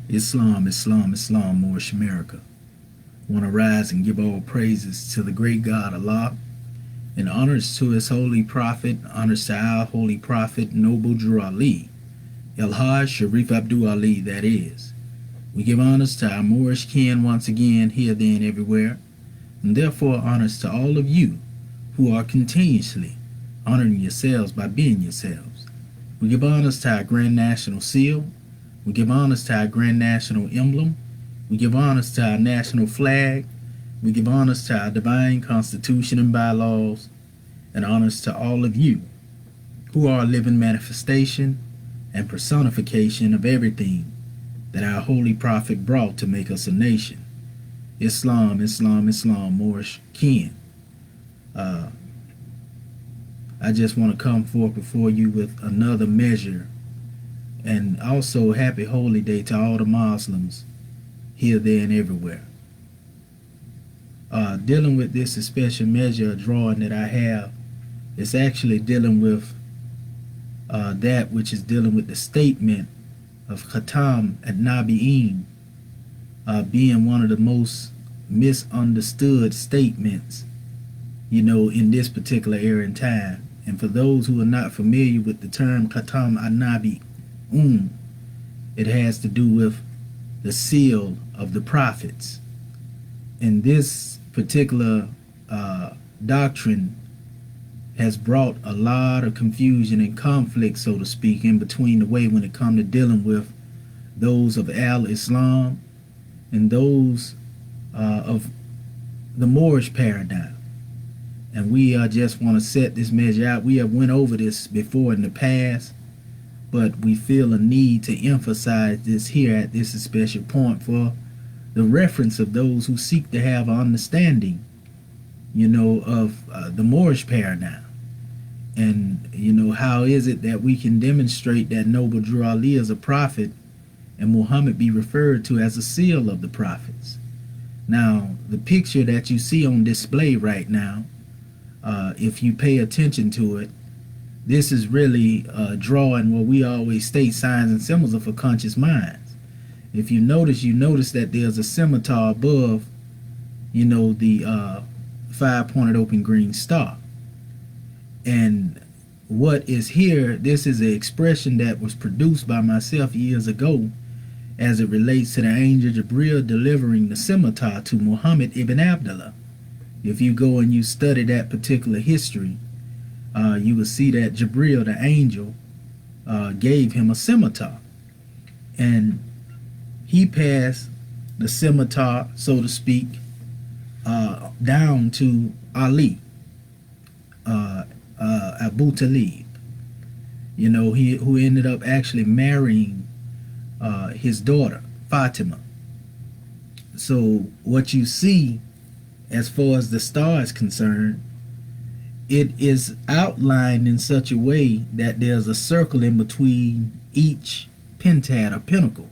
Islam, Islam, Islam, Moorish America. Want to rise and give all praises to the great God Allah, and honors to his holy prophet, honors to our holy prophet, Noble Drew Ali, El Hajj Sharif Abdul Ali, that is. We give honors to our Moorish kin once again, here, there, and everywhere, and therefore honors to all of you who are continuously honoring yourselves by being yourselves. We give honors to our Grand National Seal. We give honors to our Grand National Emblem. We give honors to our national flag. We give honors to our divine constitution and bylaws, and honors to all of you who are a living manifestation and personification of everything that our holy prophet brought to make us a nation. Islam, Islam, Islam, Moorish kin. I just want to come forth before you with another measure, and also happy holy day to all the Muslims here, there, and everywhere. Dealing with this special measure drawing that I have, it's actually dealing with that which is dealing with the statement of Khatam and Nabiyyin being one of the most misunderstood statements, in this particular era and time. And for those who are not familiar with the term Khatam an-Nabiyyin, it has to do with the seal of the prophets. And this particular doctrine has brought a lot of confusion and conflict, so to speak, in between the way when it comes to dealing with those of al-Islam and those of the Moorish paradigm. And we just want to set this measure out. We have went over this before in the past, but we feel a need to emphasize this here at this special point for the reference of those who seek to have an understanding, of the Moorish paradigm. And, how is it that we can demonstrate that Noble Drew Ali is a prophet and Muhammad be referred to as a seal of the prophets? Now, the picture that you see on display right now, if you pay attention to it, this is really drawing what we always state signs and symbols are for conscious minds. If you notice that there's a scimitar above, the five-pointed open green star. And what is here, this is an expression that was produced by myself years ago as it relates to the angel Jibril delivering the scimitar to Muhammad ibn Abdullah. If you go and you study that particular history, you will see that Jibril, the angel, gave him a scimitar. And he passed the scimitar, so to speak, down to Ali, Abu Talib, who ended up actually marrying his daughter, Fatima. So what you see as far as the star is concerned, it is outlined in such a way that there's a circle in between each pentad or pinnacle,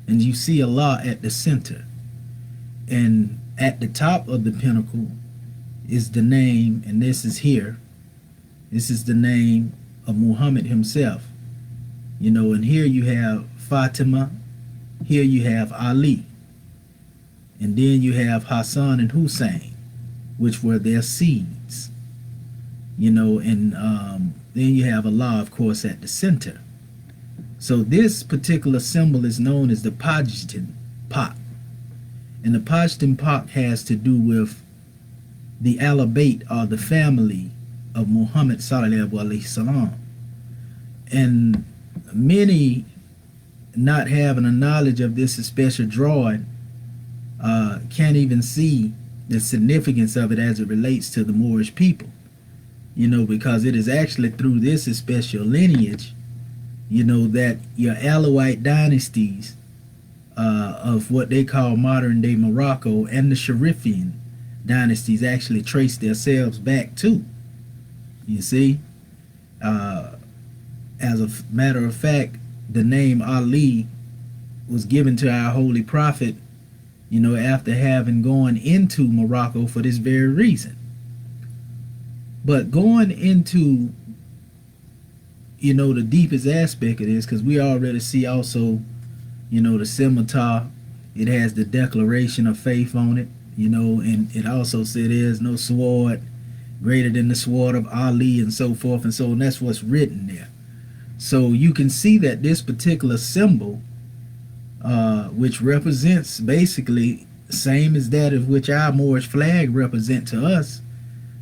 and you see Allah at the center. And at the top of the pinnacle is the name, and this is here, this is the name of Muhammad himself. And here you have Fatima, here you have Ali, and then you have Hassan and Hussein, which were their seeds. And then you have Allah, of course, at the center. So this particular symbol is known as the Pajtin Pak. And the Pajtin Pak has to do with the Alabate, or the family of Muhammad sallallahu alaihi wasallam. And many, not having a knowledge of this special drawing, can't even see the significance of it as it relates to the Moorish people. Because it is actually through this special lineage, that your Alawite dynasties of what they call modern day Morocco and the Sharifian dynasties actually trace themselves back to. You see, as a matter of fact, the name Ali was given to our holy prophet, after having gone into Morocco for this very reason. But going into, the deepest aspect of this, because we already see also, The scimitar, it has the declaration of faith on it, and it also said there's no sword greater than the sword of Ali, and so forth and so on. That's what's written there. So you can see that this particular symbol, which represents basically same as that of which our Moorish flag represent to us,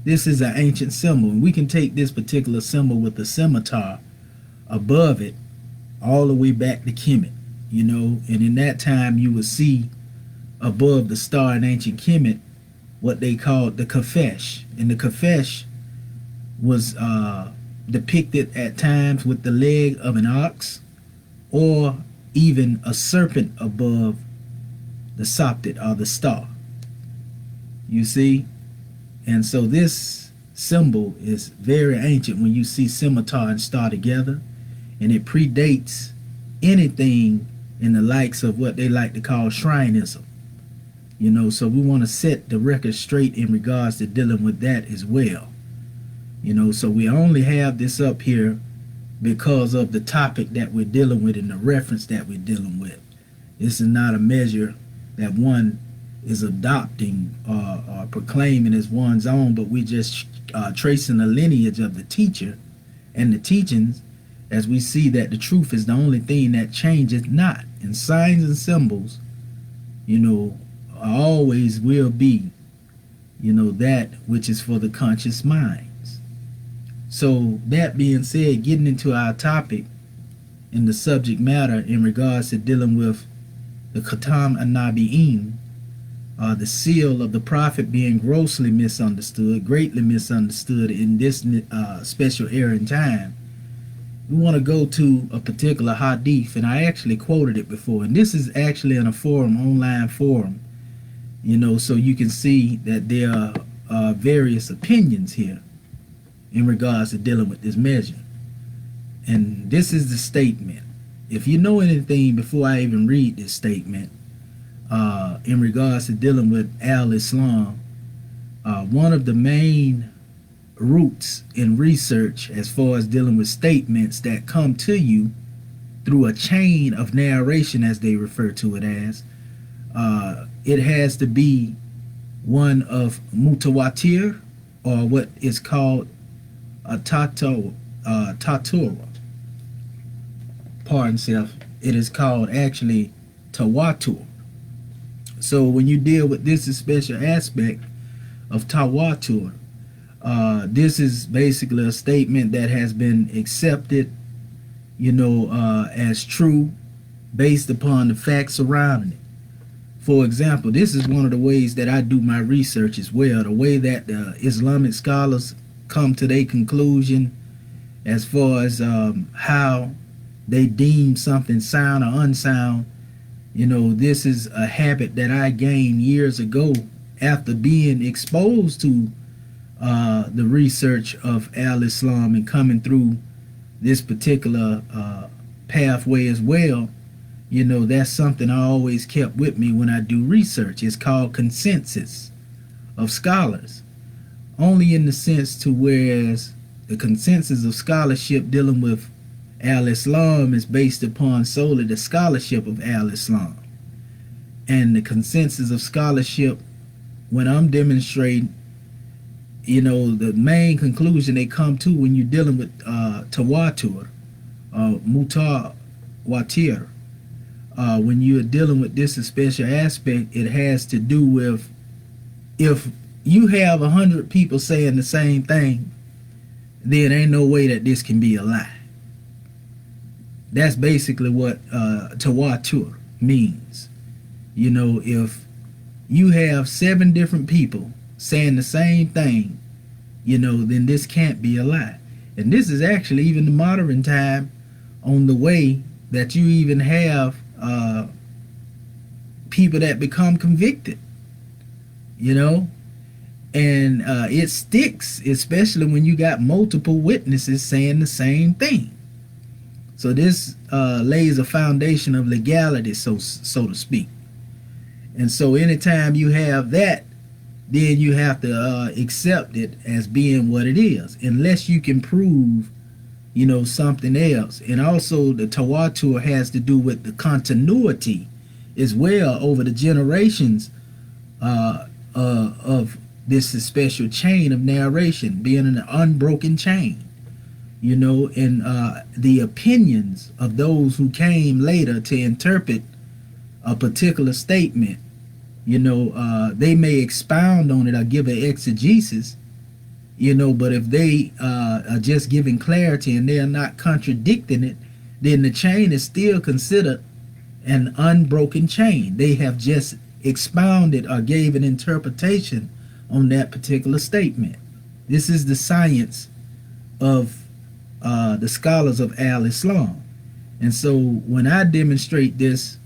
this is an ancient symbol. And we can take this particular symbol with the scimitar above it all the way back to Kemet, and in that time you would see above the star in ancient Kemet what they called the Kafesh. And the Kafesh was depicted at times with the leg of an ox or even a serpent above the Soptet, or the star. You see? And so this symbol is very ancient when you see scimitar and star together, and it predates anything in the likes of what they like to call Shrineism. So we want to set the record straight in regards to dealing with that as well. So we only have this up here because of the topic that we're dealing with and the reference that we're dealing with. This is not a measure that one is adopting or proclaiming as one's own, but we just tracing the lineage of the teacher and the teachings, as we see that the truth is the only thing that changes not. And signs and symbols, always will be, that which is for the conscious minds. So that being said, getting into our topic and the subject matter in regards to dealing with the Khatam and Nabiyyin, the seal of the prophet being grossly misunderstood, greatly misunderstood in this special era and time, we want to go to a particular hadith, and I actually quoted it before, and this is actually in a forum, online forum, so you can see that there are various opinions here in regards to dealing with this measure. And this is the statement. If you know anything before I even read this statement, in regards to dealing with al-Islam, one of the main roots in research as far as dealing with statements that come to you through a chain of narration, as they refer to it as, it has to be one of mutawatir, or what is called a tatura. Pardon self, it is called actually tawatur. So when you deal with this special aspect of tawatur, this is basically a statement that has been accepted, as true based upon the facts surrounding it. For example, this is one of the ways that I do my research as well, the way that the Islamic scholars come to their conclusion as far as how they deem something sound or unsound. This is a habit that I gained years ago after being exposed to the research of al-Islam and coming through this particular pathway as well. That's something I always kept with me when I do research. It's called consensus of scholars, only in the sense to whereas the consensus of scholarship dealing with al-Islam is based upon solely the scholarship of al-Islam, and the consensus of scholarship when I'm demonstrating, the main conclusion they come to when you're dealing with tawatur, mutawatir, when you're dealing with this special aspect, it has to do with, if you have 100 people saying the same thing, then ain't no way that this can be a lie. That's basically what tawatur means. If you have 7 different people saying the same thing, then this can't be a lie. And this is actually even the modern time on the way that you even have people that become convicted, and it sticks, especially when you got multiple witnesses saying the same thing. So this lays a foundation of legality, so to speak. And so anytime you have that, then you have to accept it as being what it is, unless you can prove something else. And also the tawatur has to do with the continuity as well over the generations of this special chain of narration, being an unbroken chain, and the opinions of those who came later to interpret a particular statement. They may expound on it or give an exegesis, but if they are just giving clarity and they are not contradicting it, then the chain is still considered an unbroken chain. They have just expounded or gave an interpretation on that particular statement. This is the science of the scholars of Al-Islam. And so when I demonstrate this,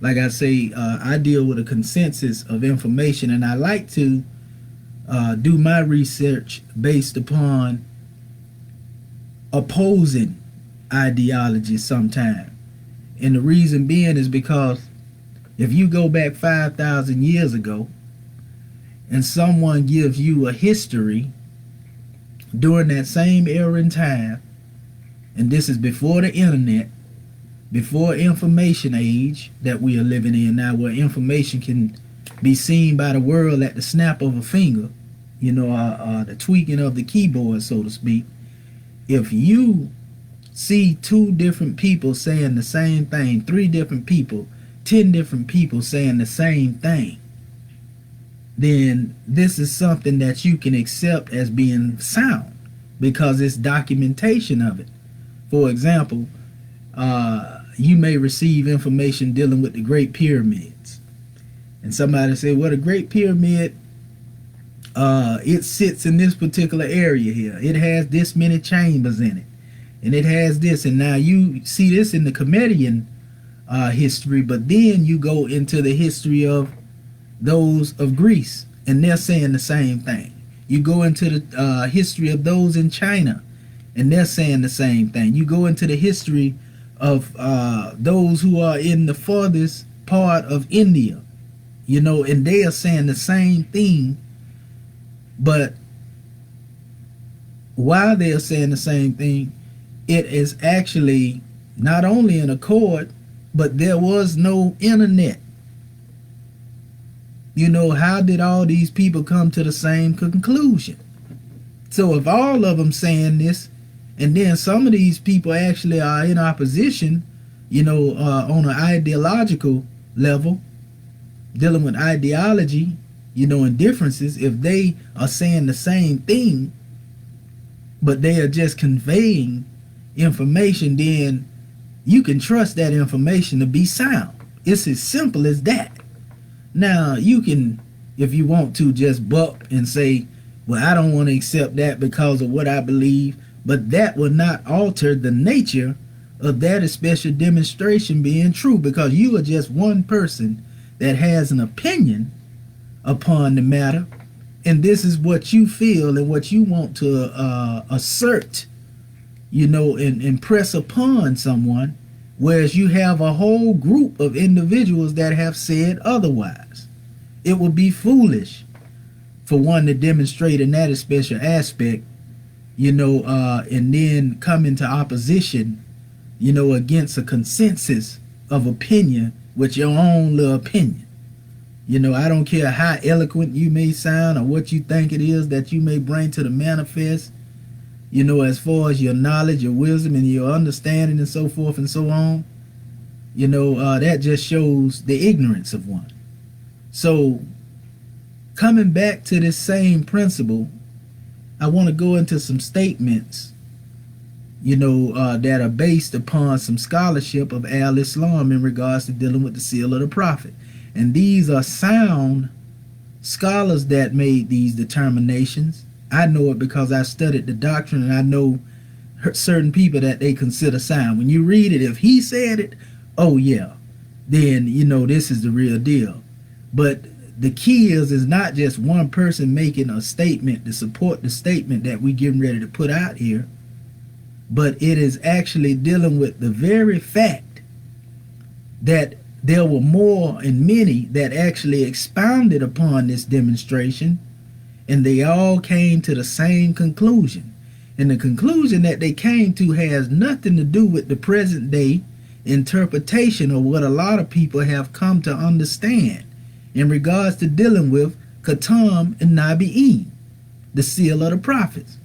like I say, I deal with a consensus of information, and I like to do my research based upon opposing ideologies sometimes. And the reason being is because if you go back 5,000 years ago and someone gives you a history during that same era in time, and this is before the internet, before information age that we are living in now, where information can be seen by the world at the snap of a finger, the tweaking of the keyboard, so to speak. If you see 2 different people saying the same thing, 3 different people, 10 different people saying the same thing, then this is something that you can accept as being sound because it's documentation of it. For example, you may receive information dealing with the Great Pyramids, and somebody say, well, the Great Pyramid, it sits in this particular area here. It has this many chambers in it, and it has this. And now you see this in the Comedian history, but then you go into the history of those of Greece, and they're saying the same thing. You go into the history of those in China, and they're saying the same thing. You go into the history of those who are in the farthest part of India, and they are saying the same thing. But while they are saying the same thing, it is actually not only in accord, but there was no internet. How did all these people come to the same conclusion? So if all of them saying this, and then some of these people actually are in opposition, on an ideological level, dealing with ideology, and differences, if they are saying the same thing, but they are just conveying information, then you can trust that information to be sound. It's as simple as that. Now, you can, if you want to, just buck and say, well, I don't want to accept that because of what I believe, but that will not alter the nature of that special demonstration being true, because you are just one person that has an opinion upon the matter, and this is what you feel and what you want to assert, and impress upon someone, whereas you have a whole group of individuals that have said otherwise. It would be foolish for one to demonstrate in that special aspect, and then come into opposition, against a consensus of opinion with your own little opinion. I don't care how eloquent you may sound or what you think it is that you may bring to the manifest, as far as your knowledge, your wisdom, and your understanding and so forth and so on. That just shows the ignorance of one. So, coming back to this same principle, I want to go into some statements, that are based upon some scholarship of Al-Islam in regards to dealing with the seal of the prophet. And these are sound scholars that made these determinations. I know it because I studied the doctrine, and I know certain people that they consider sound. When you read it, if he said it, oh yeah, then this is the real deal. But the key is not just one person making a statement to support the statement that we getting ready to put out here, but it is actually dealing with the very fact that there were more and many that actually expounded upon this demonstration, and they all came to the same conclusion. And the conclusion that they came to has nothing to do with the present day interpretation of what a lot of people have come to understand in regards to dealing with Khatam and Nabiyyin, the seal of the prophets.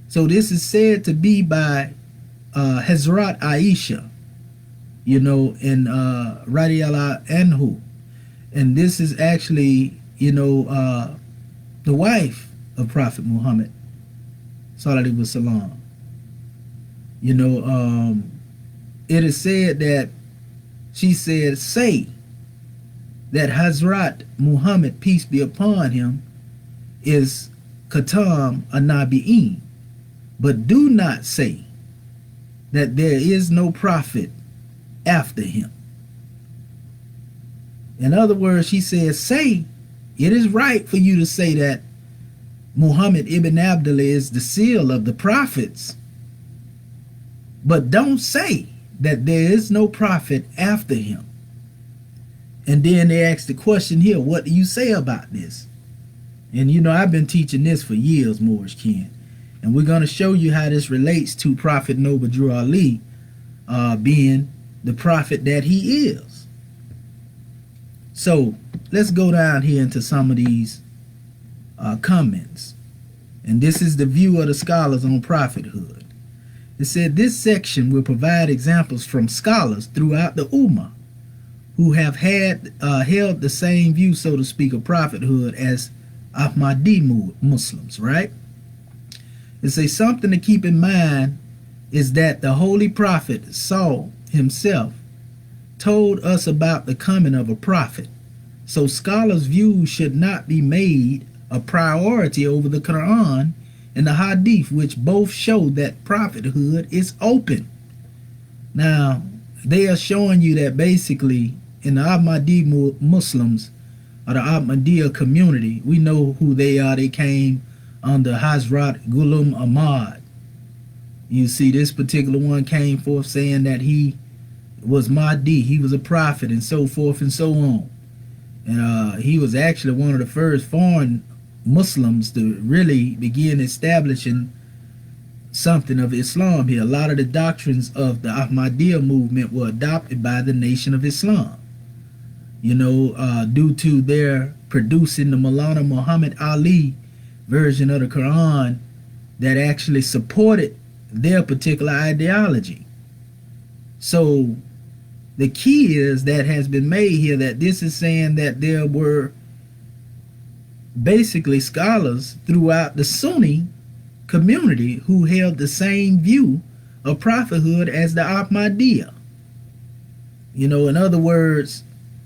So this is said to be by Hazrat Aisha, in Radiallahu Anhu. And this is actually, the wife of Prophet Muhammad, Sallallahu Alaihi Wasallam. It is said that she said, say that Hazrat Muhammad, peace be upon him, is Khatam an-Nabiyyin, but do not say that there is no prophet after him. In other words, she says, say, it is right for you to say that Muhammad ibn Abdullah is the seal of the prophets, but don't say that there is no prophet after him. And then they ask the question here, what do you say about this? And I've been teaching this for years, Moorish Ken. And we're going to show you how this relates to Prophet Noble Drew Ali being the prophet that he is. So let's go down here into some of these comments. And this is the view of the scholars on prophethood. It said this section will provide examples from scholars throughout the Ummah who have held the same view, so to speak, of prophethood as Ahmadi Muslims, right? It says something to keep in mind is that the Holy Prophet Saul himself told us about the coming of a prophet. So scholars' views should not be made a priority over the Quran and the Hadith, which both show that prophethood is open. Now, they are showing you that basically in the Ahmadi Muslims or the Ahmadiyya community, we know who they are. They came under Hazrat Ghulam Ahmad. You see, this particular one came forth saying that he was Mahdi, he was a prophet, and so forth and so on. And he was actually one of the first foreign Muslims to really begin establishing something of Islam here. A lot of the doctrines of the Ahmadiyya movement were adopted by the Nation of Islam, due to their producing the Maulana Muhammad Ali version of the Quran that actually supported their particular ideology. So the key is that has been made here that this is saying that there were basically scholars throughout the Sunni community who held the same view of prophethood as the Ahmadiyya. In other words,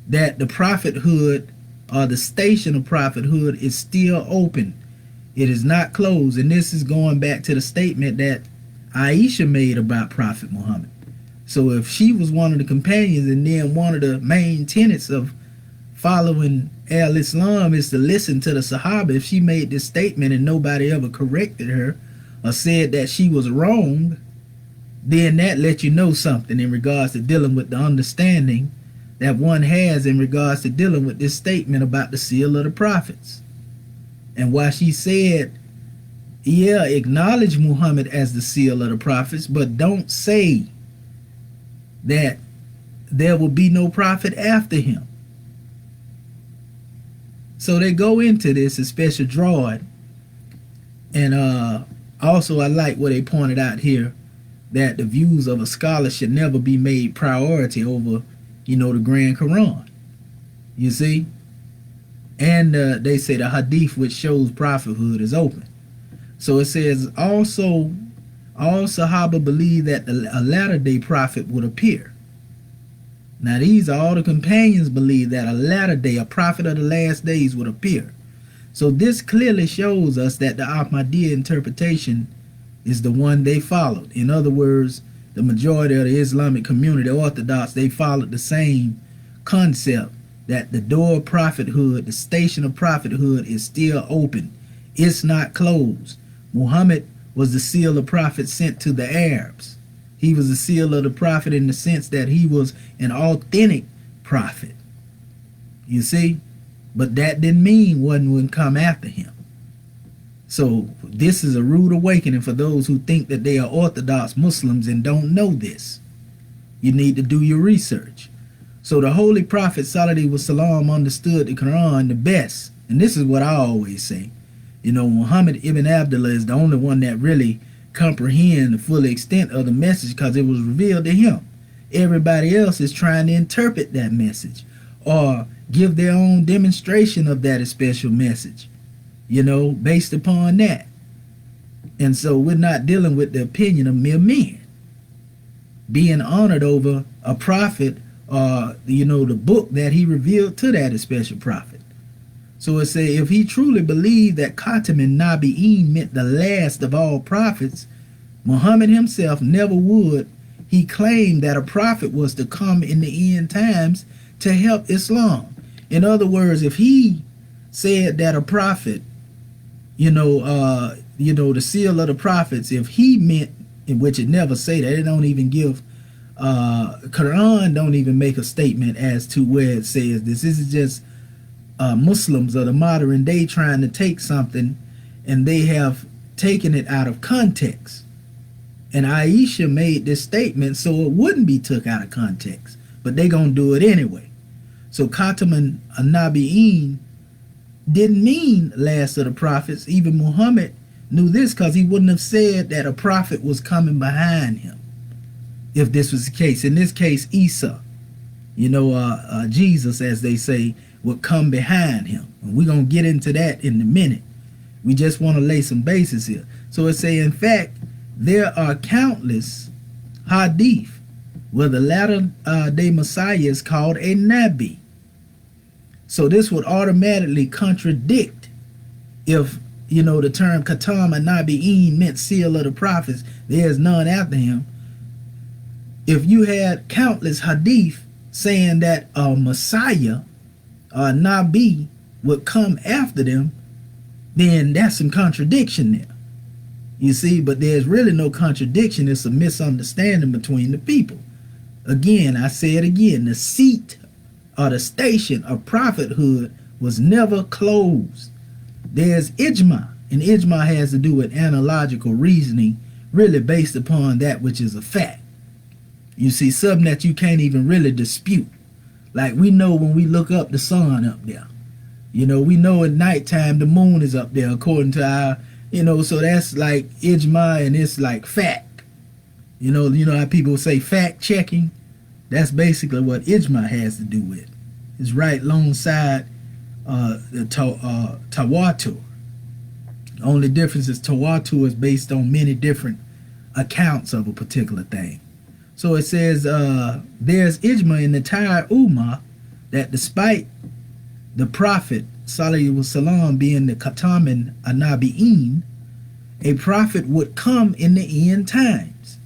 that the prophethood or the station of prophethood is still open. It is not closed. And this is going back to the statement that Aisha made about Prophet Muhammad. So if she was one of the companions, and then one of the main tenets of following al-Islam is to listen to the Sahaba, if she made this statement and nobody ever corrected her or said that she was wrong, then that lets you know something in regards to dealing with the understanding that one has in regards to dealing with this statement about the seal of the prophets. And why she said, yeah, acknowledge Muhammad as the seal of the prophets, but don't say that there will be no prophet after him. So they go into this, especially drawing. And also I like what they pointed out here, that the views of a scholar should never be made priority over, the Grand Quran. You see? And they say the Hadith, which shows prophethood, is open. So it says also, all Sahaba believe that a latter day prophet would appear. Now these are all the companions believe that a latter day, a prophet of the last days would appear. So this clearly shows us that the Ahmadiyya interpretation is the one they followed. In other words, the majority of the Islamic community, the Orthodox, they followed the same concept, that the door of prophethood, the station of prophethood, is still open. It's not closed. Muhammad was the seal of prophet sent to the Arabs. He was the seal of the prophet in the sense that he was an authentic prophet. You see? But that didn't mean one wouldn't come after him. So this is a rude awakening for those who think that they are Orthodox Muslims and don't know this. You need to do your research. So the Holy Prophet Sallallahu Alaihi Wasallam understood the Quran the best. And this is what I always say. You know, Muhammad ibn Abdullah is the only one that really comprehend the full extent of the message because it was revealed to him. Everybody else is trying to interpret that message or give their own demonstration of that special message, you know, based upon that. And so we're not dealing with the opinion of mere men being honored over a prophet or, you know, the book that he revealed to that special prophet. So it says, if he truly believed that Khatam and Nabiyyin meant the last of all prophets, Muhammad himself never would. He claimed that a prophet was to come in the end times to help Islam. In other words, if he said that a prophet, the seal of the prophets, if he meant, in which it never say that, it don't even give, Quran don't even make a statement as to where it says this. This is just Muslims of the modern day trying to take something and they have taken it out of context. And Aisha made this statement so it wouldn't be took out of context, but they gonna do it anyway. So Khatam and Nabiyyin didn't mean last of the prophets. Even Muhammad knew this because he wouldn't have said that a prophet was coming behind him if this was the case. In this case, Isa, Jesus, as they say, would come behind him. And we're going to get into that in a minute. We just want to lay some bases here. So it say, in fact, there are countless hadith where the latter day Messiah is called a Nabi. So this would automatically contradict if, the term Khatam and Nabiyyin meant seal of the prophets. There's none after him. If you had countless hadith saying that a Messiah or Nabi would come after them, then that's some contradiction there. You see, but there's really no contradiction. It's a misunderstanding between the people. Again, I say it again, the seat or the station of prophethood was never closed. There's ijma, and ijma has to do with analogical reasoning, really based upon that which is a fact. You see, something that you can't even really dispute. Like we know when we look up the sun up there. We know at nighttime the moon is up there according to our, so that's like ijma, and it's like fact. You know how people say fact checking? That's basically what ijma has to do with. It's right alongside the tawatur. The only difference is tawatur is based on many different accounts of a particular thing. So it says there's ijma in the entire ummah that despite the Prophet Sallallahu Alaihi Wasallam being the Khatam and Nabiyyin, a prophet would come in the end times.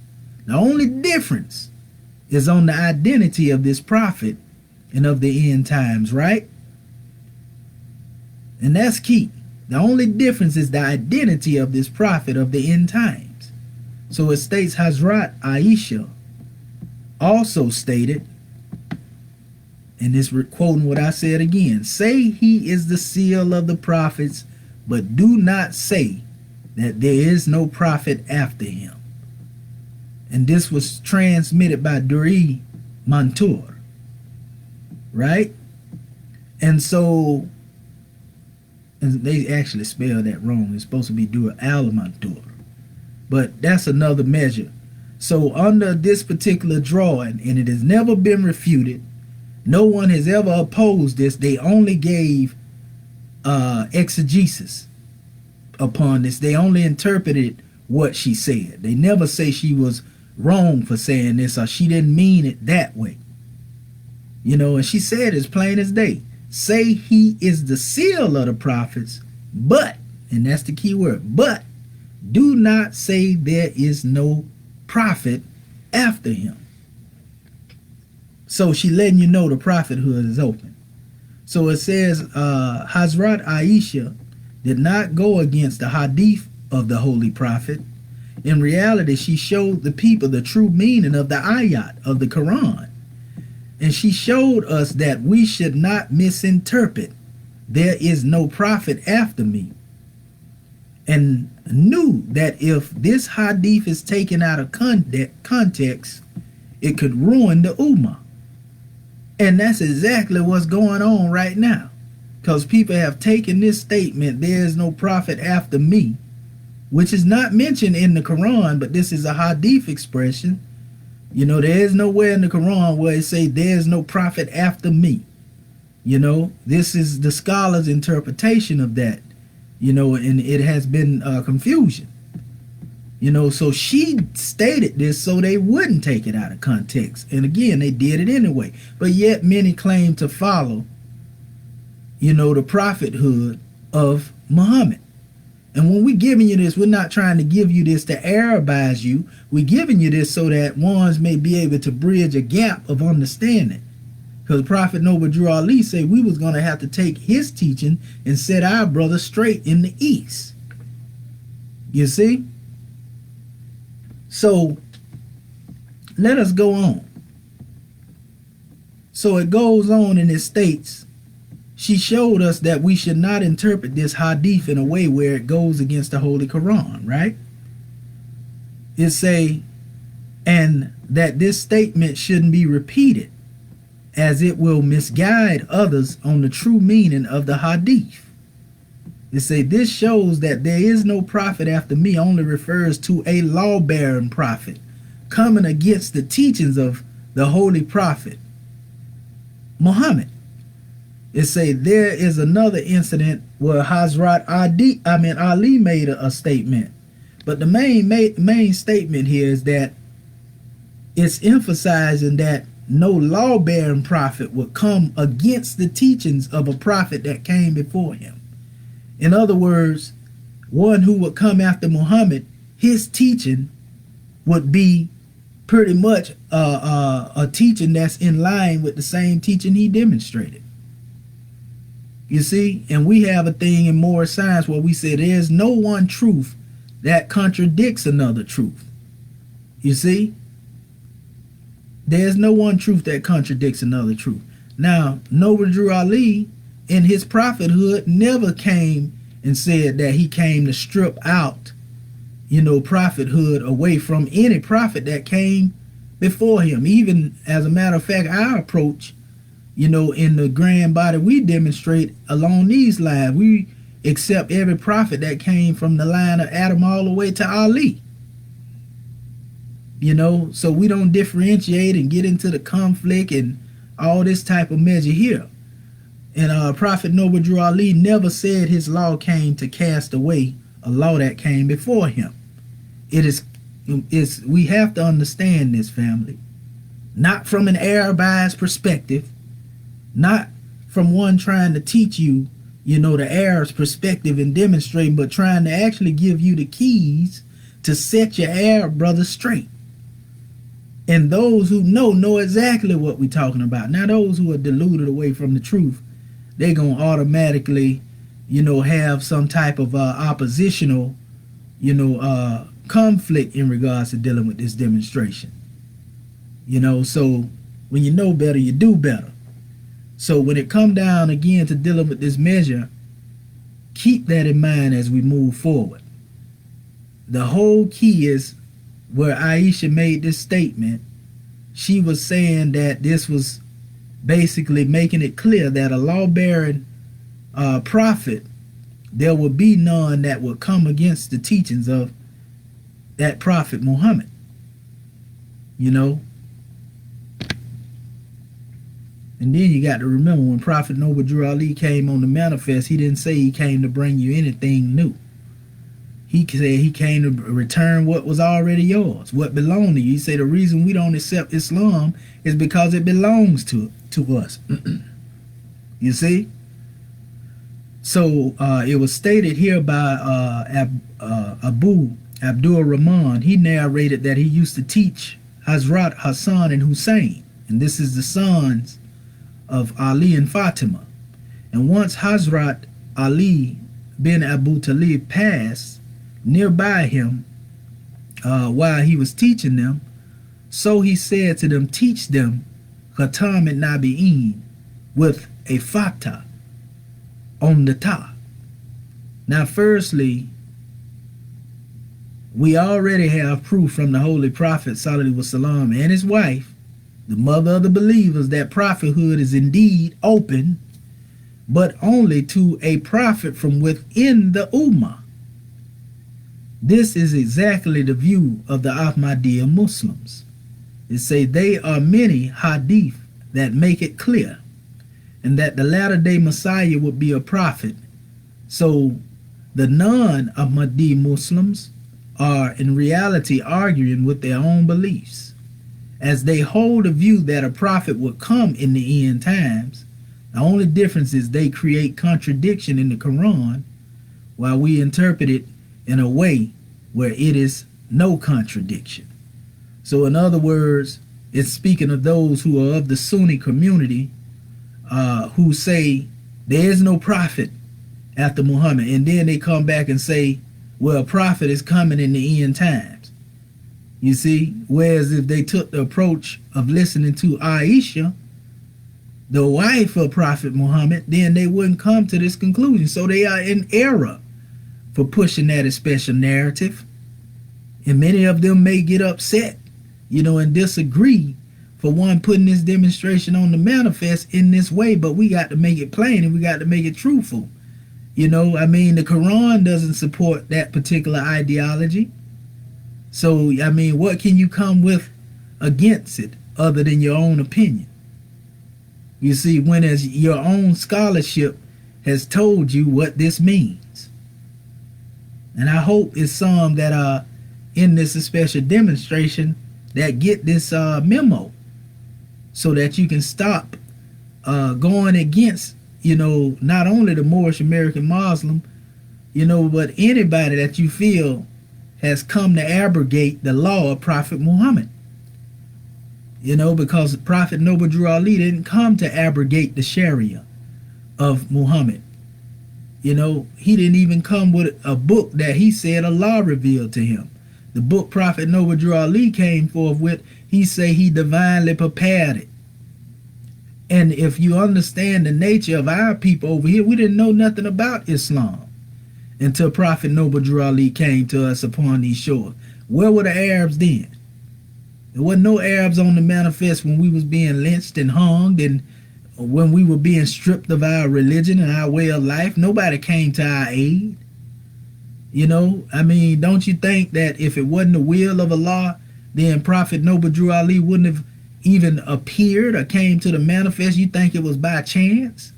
The only difference is on the identity of this prophet and of the end times, right? And that's key. The only difference is the identity of this prophet of the end times. So it states Hazrat Aisha also stated, and this quoting what I said again, say he is the seal of the prophets, but do not say that there is no prophet after him. And this was transmitted by Duri Mantur, right? And so, and they actually spelled that wrong. It's supposed to be Dur al Mantur, but that's another measure. So under this particular drawing, and it has never been refuted, no one has ever opposed this. They only gave exegesis upon this. They only interpreted what she said. They never say she was wrong for saying this or she didn't mean it that way. And she said as plain as day, say he is the seal of the prophets, but, and that's the key word, but do not say there is no prophet after him. So she letting you know the prophethood is open. So it says Hazrat Aisha did not go against the hadith of the Holy Prophet. In reality, she showed the people the true meaning of the ayat of the Quran. And she showed us that we should not misinterpret, there is no prophet after me, and knew that if this hadith is taken out of context, it could ruin the ummah. And that's exactly what's going on right now, because people have taken this statement, there is no prophet after me, which is not mentioned in the Quran, but this is a hadith expression. You know, there is nowhere in the Quran where it say there is no prophet after me. You know, this is the scholar's interpretation of that, you know, and it has been confusion. You know, so she stated this so they wouldn't take it out of context. And again, they did it anyway. But yet many claim to follow, you know, the prophethood of Muhammad. And when we're giving you this, we're not trying to give you this to Arabize you. We're giving you this so that ones may be able to bridge a gap of understanding. Because Prophet Noble Drew Ali said we was going to have to take his teaching and set our brother straight in the East. You see? So let us go on. So it goes on and it states, she showed us that we should not interpret this hadith in a way where it goes against the Holy Quran, right? It say, and that this statement shouldn't be repeated, as it will misguide others on the true meaning of the hadith. It say, this shows that there is no prophet after me only refers to a law-bearing prophet coming against the teachings of the holy prophet Muhammad. It say there is another incident where Hazrat Ali made a statement, but the main statement here is that it's emphasizing that no law-bearing prophet would come against the teachings of a prophet that came before him. In other words, one who would come after Muhammad, his teaching would be pretty much a teaching that's in line with the same teaching he demonstrated. You see, and we have a thing in moral science where we say there's no one truth that contradicts another truth. You see, there's no one truth that contradicts another truth. Now, Noble Drew Ali in his prophethood never came and said that he came to strip out, you know, prophethood away from any prophet that came before him. Even as a matter of fact, our approach, you know, in the grand body we demonstrate along these lines, we accept every prophet that came from the line of Adam all the way to Ali. You know, so we don't differentiate and get into the conflict and all this type of measure here. And Prophet Noble Drew Ali never said his law came to cast away a law that came before him. We have to understand this, family, not from an Arabized perspective, not from one trying to teach you, you know, the Arab's perspective and demonstrating, but trying to actually give you the keys to set your Arab brother straight. And those who know exactly what we're talking about. Now, those who are deluded away from the truth, they're going to automatically, you know, have some type of oppositional, you know, conflict in regards to dealing with this demonstration. You know, so when you know better, you do better. So when it come down again to dealing with this measure, keep that in mind as we move forward. The whole key is where Aisha made this statement. She was saying that this was basically making it clear that a law-bearing prophet, there will be none that will come against the teachings of that prophet Muhammad. You know, and then you got to remember, when Prophet Noble Drew Ali came on the manifest, he didn't say he came to bring you anything new. He said he came to return what was already yours, what belonged to you. He said the reason we don't accept Islam is because it belongs to us. You see? So it was stated here by Abu Abdul Rahman. He narrated that he used to teach Hazrat Hassan and Hussein, and this is the sons of Ali and Fatima. And once Hazrat Ali bin Abu Talib passed nearby him while he was teaching them, so he said to them, teach them Khatam and Nabiyyin with a fatah on the ta. Now firstly, We already have proof from the Holy Prophet Sallallahu Alaihi Wasallam and his wife, the mother of the believers, that prophethood is indeed open, but only to a prophet from within the Ummah. This is exactly the view of the Ahmadiyya Muslims. It say they are many hadith that make it clear, and that the latter-day Messiah would be a prophet. So the non-Ahmadi Muslims are in reality arguing with their own beliefs, as they hold a view that a prophet would come in the end times. The only difference is they create contradiction in the Quran, while we interpret it in a way where it is no contradiction. So in other words, it's speaking of those who are of the Sunni community, who say there is no prophet after Muhammad, and then they come back and say, well, a prophet is coming in the end times. You see, whereas if they took the approach of listening to Aisha, the wife of Prophet Muhammad, then they wouldn't come to this conclusion. So they are in error for pushing that special narrative. And many of them may get upset, and disagree for one putting this demonstration on the manifest in this way, but we got to make it plain and we got to make it truthful. The Quran doesn't support that particular ideology. So, what can you come with against it other than your own opinion? You see, when as your own scholarship has told you what this means. And I hope it's some that are in this special demonstration that get this memo, so that you can stop going against, not only the Moorish American Muslim, but anybody that you feel has come to abrogate the law of Prophet Muhammad. Because Prophet Noble Drew Ali didn't come to abrogate the Sharia of Muhammad. He didn't even come with a book that he said Allah revealed to him. The book Prophet Noble Drew Ali came forth with, he say he divinely prepared it. And if you understand the nature of our people over here, we didn't know nothing about Islam until Prophet Noble Drew Ali came to us upon these shores. Where were the Arabs then? There wasn't no Arabs on the manifest when we was being lynched and hung, and when we were being stripped of our religion and our way of life. Nobody came to our aid. Don't you think that if it wasn't the will of Allah, then Prophet Noble Drew Ali wouldn't have even appeared or came to the manifest? You think it was by chance?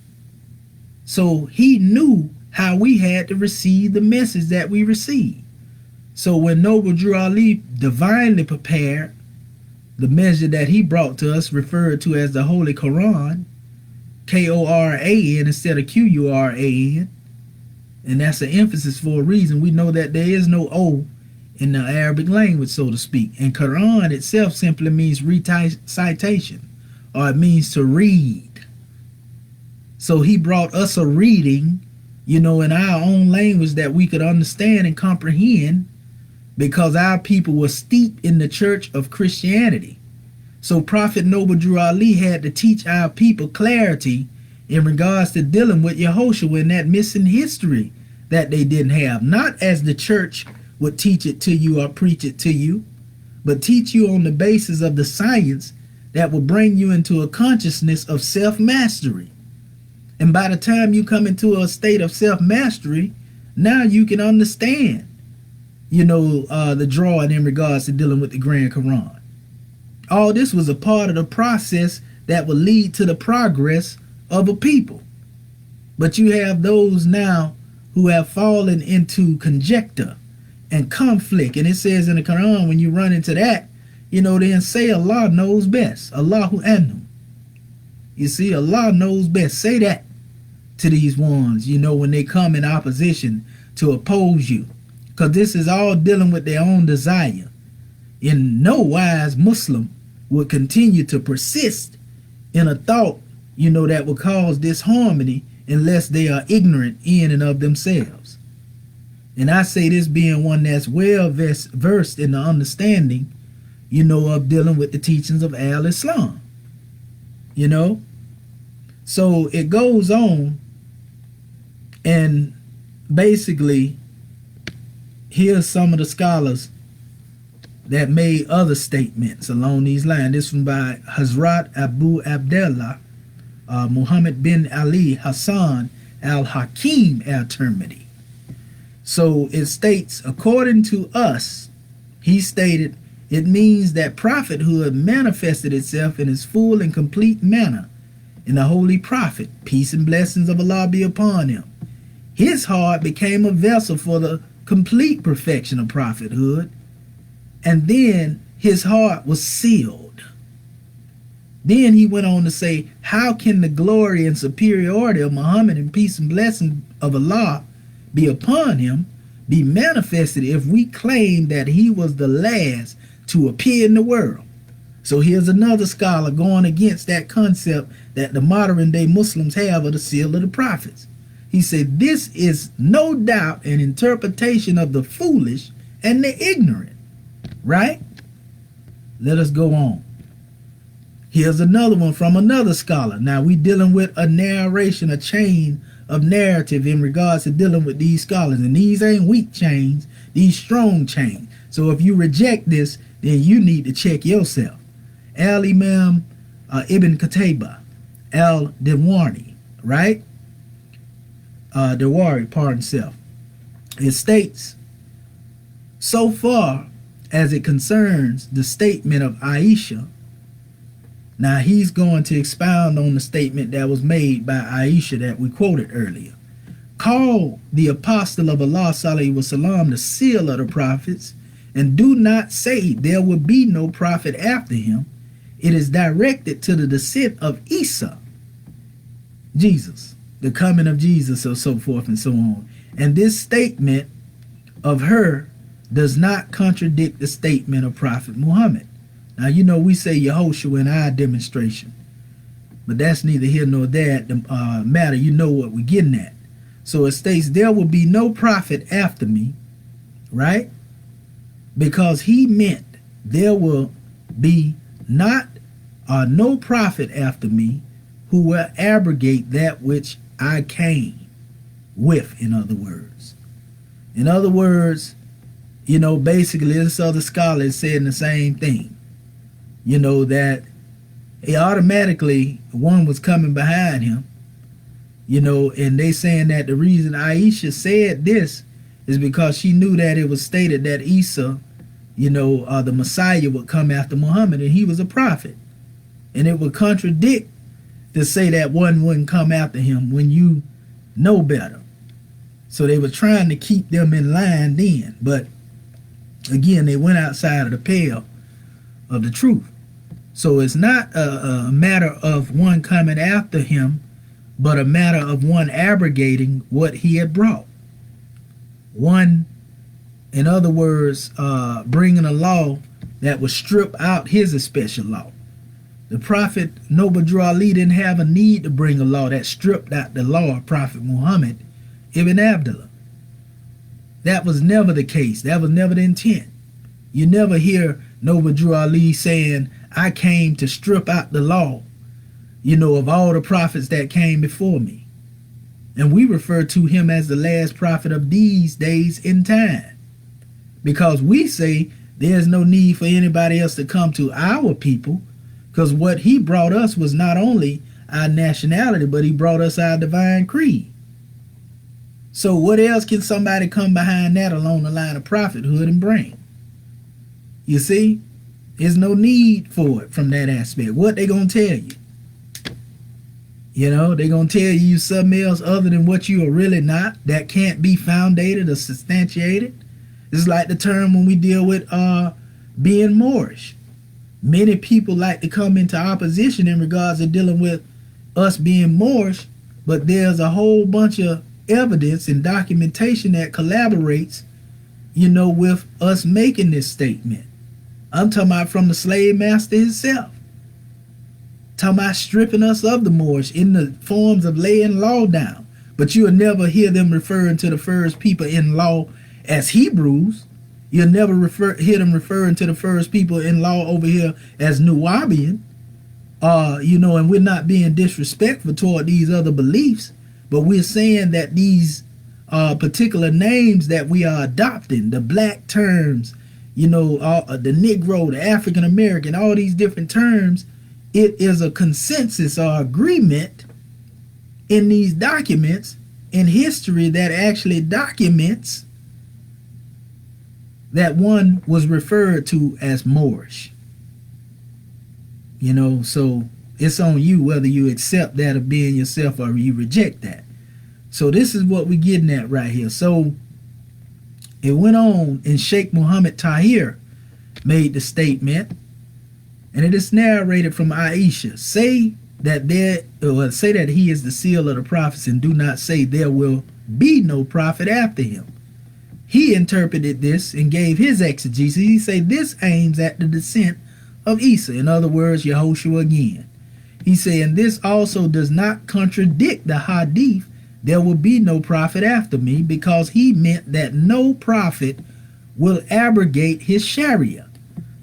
So he knew how we had to receive the message that we received. So when Noble Drew Ali divinely prepared the measure that he brought to us, referred to as the Holy Quran, K-O-R-A-N instead of Q-U-R-A-N, and that's an emphasis for a reason. We know that there is no O in the Arabic language, so to speak. And Quran itself simply means recitation, or it means to read. So he brought us a reading, in our own language that we could understand and comprehend, because our people were steeped in the church of Christianity. So Prophet Noble Drew Ali had to teach our people clarity in regards to dealing with Yehoshua and that missing history that they didn't have. Not as the church would teach it to you or preach it to you, but teach you on the basis of the science that will bring you into a consciousness of self-mastery. And by the time you come into a state of self-mastery, now you can understand, the drawing in regards to dealing with the Grand Quran. All this was a part of the process that will lead to the progress of a people. But you have those now who have fallen into conjecture and conflict. And it says in the Quran, when you run into that, then say Allah knows best. Allahu anhu. You see, Allah knows best. Say that to these ones, when they come in opposition to oppose you. Because this is all dealing with their own desire. In no wise Muslim would continue to persist in a thought, that will cause disharmony unless they are ignorant in and of themselves. And I say this being one that's well versed in the understanding, of dealing with the teachings of Al-Islam. So it goes on, and basically here's some of the scholars that made other statements along these lines. This one by Hazrat Abu Abdullah Muhammad bin Ali Hassan al-Hakim al-Tirmidhi. So it states, according to us, he stated, it means that prophethood manifested itself in its full and complete manner in the holy prophet, peace and blessings of Allah be upon him. His heart became a vessel for the complete perfection of prophethood, and then his heart was sealed. Then he went on to say, how can the glory and superiority of Muhammad and peace and blessings of Allah be upon him be manifested if we claim that he was the last to appear in the world? So here's another scholar going against that concept that the modern day Muslims have of the seal of the prophets. He said, this is no doubt an interpretation of the foolish and the ignorant. Right? Let us go on. Here's another one from another scholar. Now we dealing with a narration, a chain of narrative in regards to dealing with these scholars. And these ain't weak chains, these strong chains. So if you reject this, then you need to check yourself. Al-Imam Ibn Qutayba al-Diwarni, right? Diwari, pardon self. It states, so far as it concerns the statement of Aisha, now he's going to expound on the statement that was made by Aisha that we quoted earlier. Call the apostle of Allah sallallahu alaihi wasallam the seal of the prophets, and do not say there will be no prophet after him. It is directed to the descent of Isa, Jesus, the coming of Jesus, or so forth and so on. And this statement of her does not contradict the statement of Prophet Muhammad. Now, you know, we say Yehoshua in our demonstration, but that's neither here nor there. The matter, you know what we're getting at. So it states, there will be no prophet after me, right? Because he meant there will be no prophet after me who will abrogate that which I came with, in other words. In other words, you know, basically this other scholar is saying the same thing. You know, that he automatically, one was coming behind him, you know, and they saying that the reason Aisha said this is because she knew that it was stated that Isa, you know, the Messiah would come after Muhammad, and he was a prophet. And it would contradict to say that one wouldn't come after him when you know better. So they were trying to keep them in line then. But again, they went outside of the pale of the truth. So it's not a matter of one coming after him, but a matter of one abrogating what he had brought. One, in other words, bringing a law that would strip out his special law. The Prophet Noble Drew Ali didn't have a need to bring a law that stripped out the law of Prophet Muhammad ibn Abdullah. That was never the case. That was never the intent. You never hear Noble Drew Ali saying, I came to strip out the law, you know, of all the prophets that came before me. And we refer to him as the last prophet of these days in time, because we say there's no need for anybody else to come to our people, because what he brought us was not only our nationality, but he brought us our divine creed. So what else can somebody come behind that along the line of prophethood and bring? You see, there's no need for it from that aspect. What they gonna tell you? You know, they gonna tell you something else other than what you are really not, that can't be foundated or substantiated. It's like the term when we deal with being Moorish. Many people like to come into opposition in regards to dealing with us being Moorish, but there's a whole bunch of evidence and documentation that collaborates, you know, with us making this statement. I'm talking about from the slave master himself. Talking about stripping us of the Moorish in the forms of laying law down. But you'll never hear them referring to the first people in law as Hebrews. You'll never hear them referring to the first people in law over here as Nuwabian. You know, and we're not being disrespectful toward these other beliefs, but we're saying that these particular names that we are adopting, the black terms, the Negro, the African American, all these different terms. It is a consensus or agreement in these documents in history that actually documents that one was referred to as Moorish. So it's on you whether you accept that of being yourself or you reject that. So this is what we're getting at right here. So it went on, and Sheikh Muhammad Tahir made the statement, and it is narrated from Aisha. Say that he is the seal of the prophets, and do not say there will be no prophet after him. He interpreted this and gave his exegesis. He said this aims at the descent of Isa, in other words, Yahushua again. He said, and this also does not contradict the hadith, there will be no prophet after me, because he meant that no prophet will abrogate his Sharia.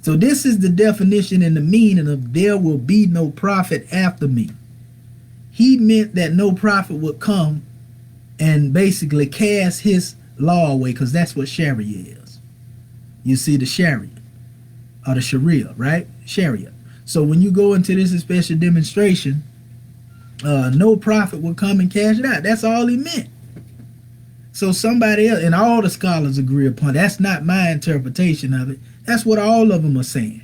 So this is the definition and the meaning of there will be no prophet after me. He meant that no prophet would come and basically cast his law away, because that's what Sharia is. You see, the Sharia, or the Sharia, right? Sharia. So when you go into this special demonstration, no prophet will come and cast it out. That's all he meant. So somebody else, and all the scholars agree upon, that's not my interpretation of it. That's what all of them are saying.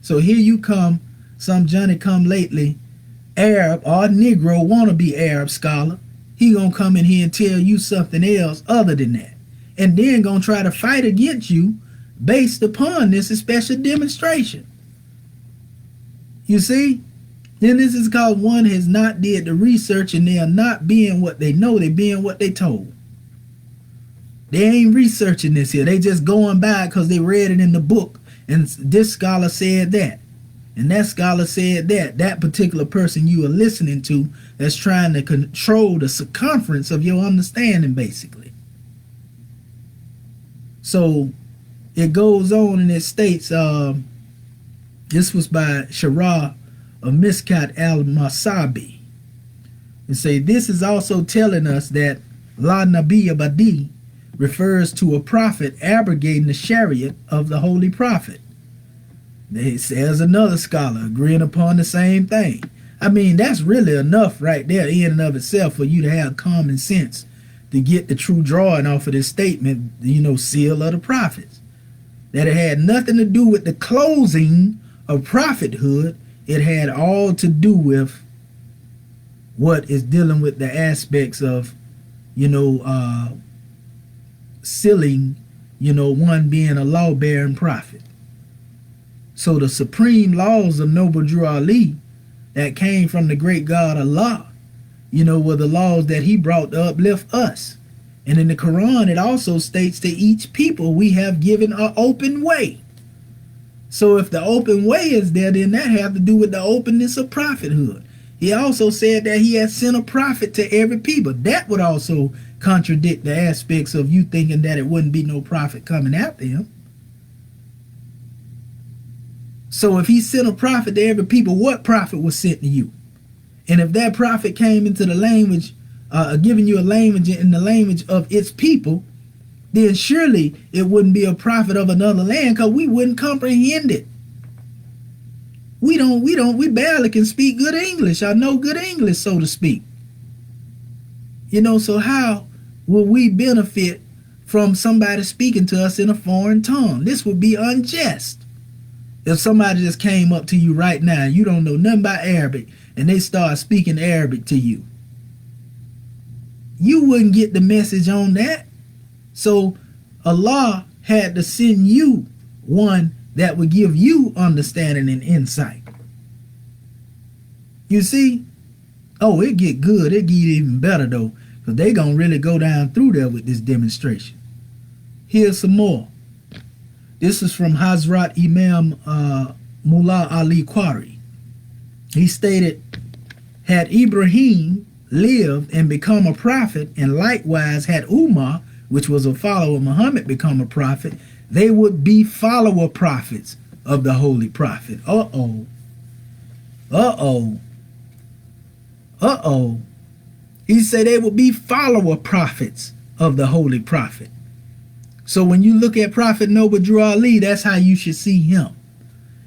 So here you come, some Johnny come lately, Arab or Negro wannabe Arab scholar. He gonna come in here and tell you something else other than that, and then gonna try to fight against you based upon this special demonstration. You see? Then this is called one has not did the research, and they are not being what they know, they being what they told. They ain't researching this here. They just going by because they read it in the book, and this scholar said that, and that scholar said that. That particular person you are listening to that's trying to control the circumference of your understanding, basically. So it goes on and it states, this was by Sharah of Miskat al-Masabi. And say this is also telling us that La Nabiyyin Badi refers to a prophet abrogating the Shariat of the holy prophet. There's another scholar agreeing upon the same thing. I mean, that's really enough right there in and of itself for you to have common sense to get the true drawing off of this statement, seal of the prophets. That it had nothing to do with the closing of prophethood. It had all to do with what is dealing with the aspects of, sealing, one being a law-bearing prophet. So the supreme laws of Noble Drew Ali that came from the great God Allah, were the laws that he brought to uplift us. And in the Quran, it also states to each people we have given an open way. So if the open way is there, then that have to do with the openness of prophethood. He also said that he has sent a prophet to every people. That would also contradict the aspects of you thinking that it wouldn't be no prophet coming after him. So if he sent a prophet to every people, what prophet was sent to you? And if that prophet came into the language, giving you a language in the language of its people, then surely it wouldn't be a prophet of another land, because we wouldn't comprehend it. We barely can speak good English or know good English, so to speak. So how will we benefit from somebody speaking to us in a foreign tongue? This would be unjust. If somebody just came up to you right now, you don't know nothing about Arabic, and they start speaking Arabic to you, you wouldn't get the message on that. So Allah had to send you one that would give you understanding and insight. You see? Oh, it get good. It get even better though, because they gonna really go down through there with this demonstration. Here's some more. This is from Hazrat Imam Mullah Ali Qari. He stated, had Ibrahim lived and become a prophet, and likewise had Umar, which was a follower of Muhammad, become a prophet, they would be follower prophets of the holy prophet. Uh-oh. Uh-oh. Uh-oh. He said they would be follower prophets of the Holy Prophet. So when you look at Prophet Noble Drew Ali, that's how you should see him.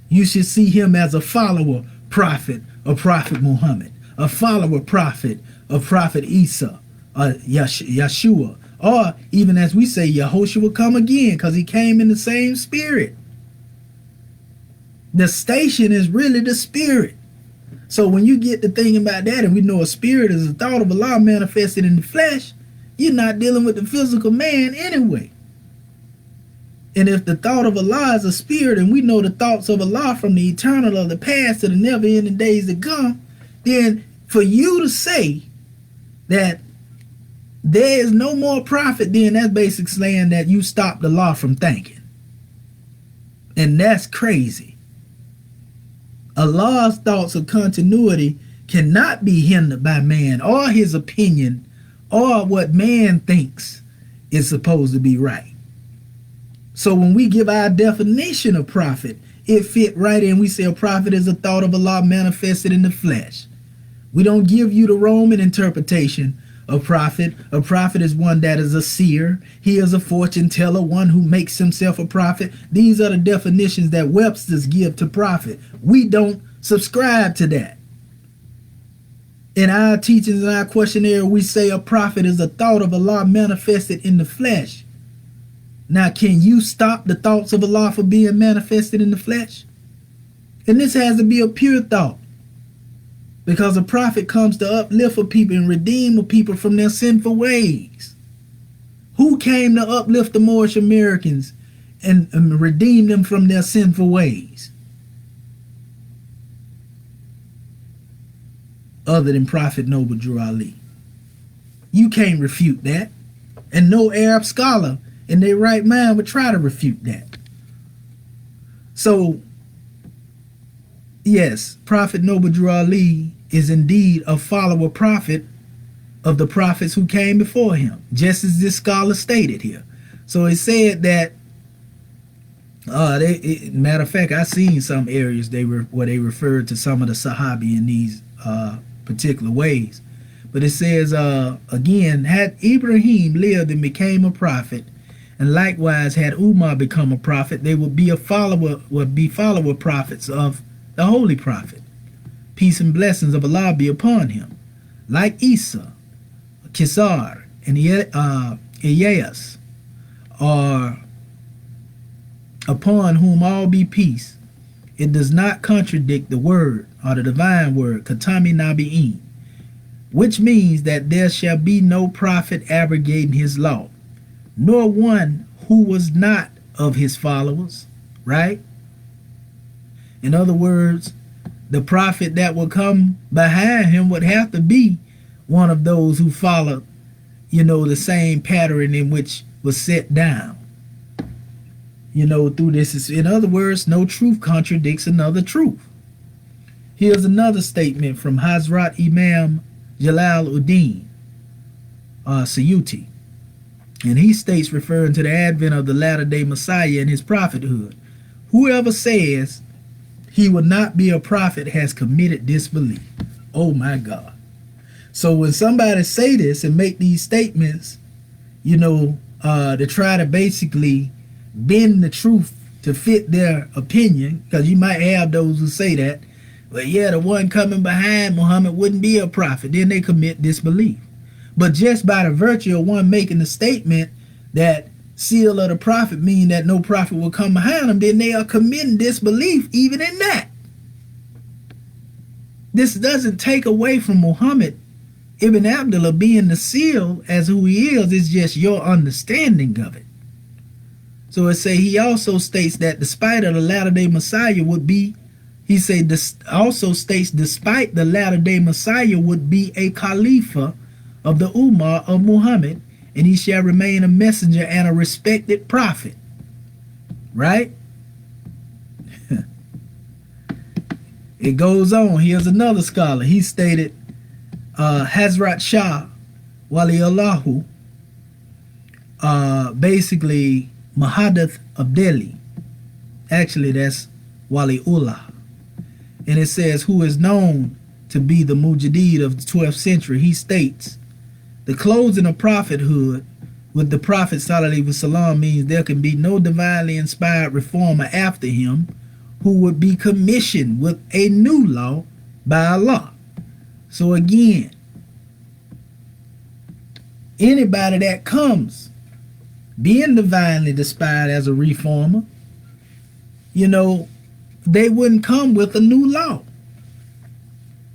You should see him as a follower prophet of Prophet Muhammad, a follower prophet of Prophet Isa, Yeshua, or even as we say, Yahushua will come again, because he came in the same spirit. The station is really the spirit. So when you get to thinking about that, and we know a spirit is a thought of Allah manifested in the flesh, you're not dealing with the physical man anyway. And if the thought of Allah is a spirit, and we know the thoughts of Allah from the eternal of the past to the never-ending days to come, then for you to say that there is no more prophet, then that's basically saying that you stopped Allah from thinking. And that's crazy. Allah's thoughts of continuity cannot be hindered by man or his opinion or what man thinks is supposed to be right. So when we give our definition of prophet, it fit right in. We say a prophet is a thought of Allah manifested in the flesh. We don't give you the Roman interpretation of prophet. A prophet is one that is a seer. He is a fortune teller, one who makes himself a prophet. These are the definitions that Webster's give to prophet. We don't subscribe to that. In our teachings and our questionnaire, we say a prophet is a thought of Allah manifested in the flesh. Now, can you stop the thoughts of Allah from being manifested in the flesh? And this has to be a pure thought, because a prophet comes to uplift a people and redeem a people from their sinful ways. Who came to uplift the Moorish Americans and redeem them from their sinful ways? Other than Prophet Noble Drew Ali. You can't refute that. And no Arab scholar in their right mind would try to refute that. So, yes, Prophet Noble Drew Ali is indeed a follower prophet of the prophets who came before him, just as this scholar stated here. So it said that, matter of fact, I seen some areas where they referred to some of the Sahabi in these particular ways. But it says, again, had Ibrahim lived and became a prophet, and likewise had Umar become a prophet, they would be follower prophets of the Holy Prophet. Peace and blessings of Allah be upon him. Like Isa, Kisar, and Elias, or upon whom all be peace. It does not contradict the word or the divine word, Khatam Nabiyyin, which means that there shall be no prophet abrogating his law, nor one who was not of his followers, right? In other words, the prophet that will come behind him would have to be one of those who followed, the same pattern in which was set down, through this. In other words, no truth contradicts another truth. Here's another statement from Hazrat Imam Jalaluddin Suyuti. And he states, referring to the advent of the latter-day Messiah and his prophethood, whoever says he will not be a prophet has committed disbelief. Oh my God. So when somebody say this and make these statements, to try to basically bend the truth to fit their opinion, because you might have those who say that, well, yeah, the one coming behind Muhammad wouldn't be a prophet, then they commit disbelief. But just by the virtue of one making the statement that seal of the prophet mean that no prophet will come behind them, then they are committing disbelief even in that. This doesn't take away from Muhammad Ibn Abdullah being the seal as who he is. It's just your understanding of it. So it say he also states that despite of the latter-day Messiah would be, he say this also states despite the latter-day Messiah would be a Khalifa of the Ummah of Muhammad, and he shall remain a messenger and a respected prophet. Right? It goes on. Here's another scholar. He stated, Hazrat Shah Waliullahu, basically Mahadath of Delhi. Actually, that's Waliullah. And it says, who is known to be the Mujaddid of the 12th century. He states, the closing of prophethood with the Prophet Sallallahu Alaihi Wasallam means there can be no divinely inspired reformer after him who would be commissioned with a new law by Allah. So again, anybody that comes being divinely inspired as a reformer, they wouldn't come with a new law.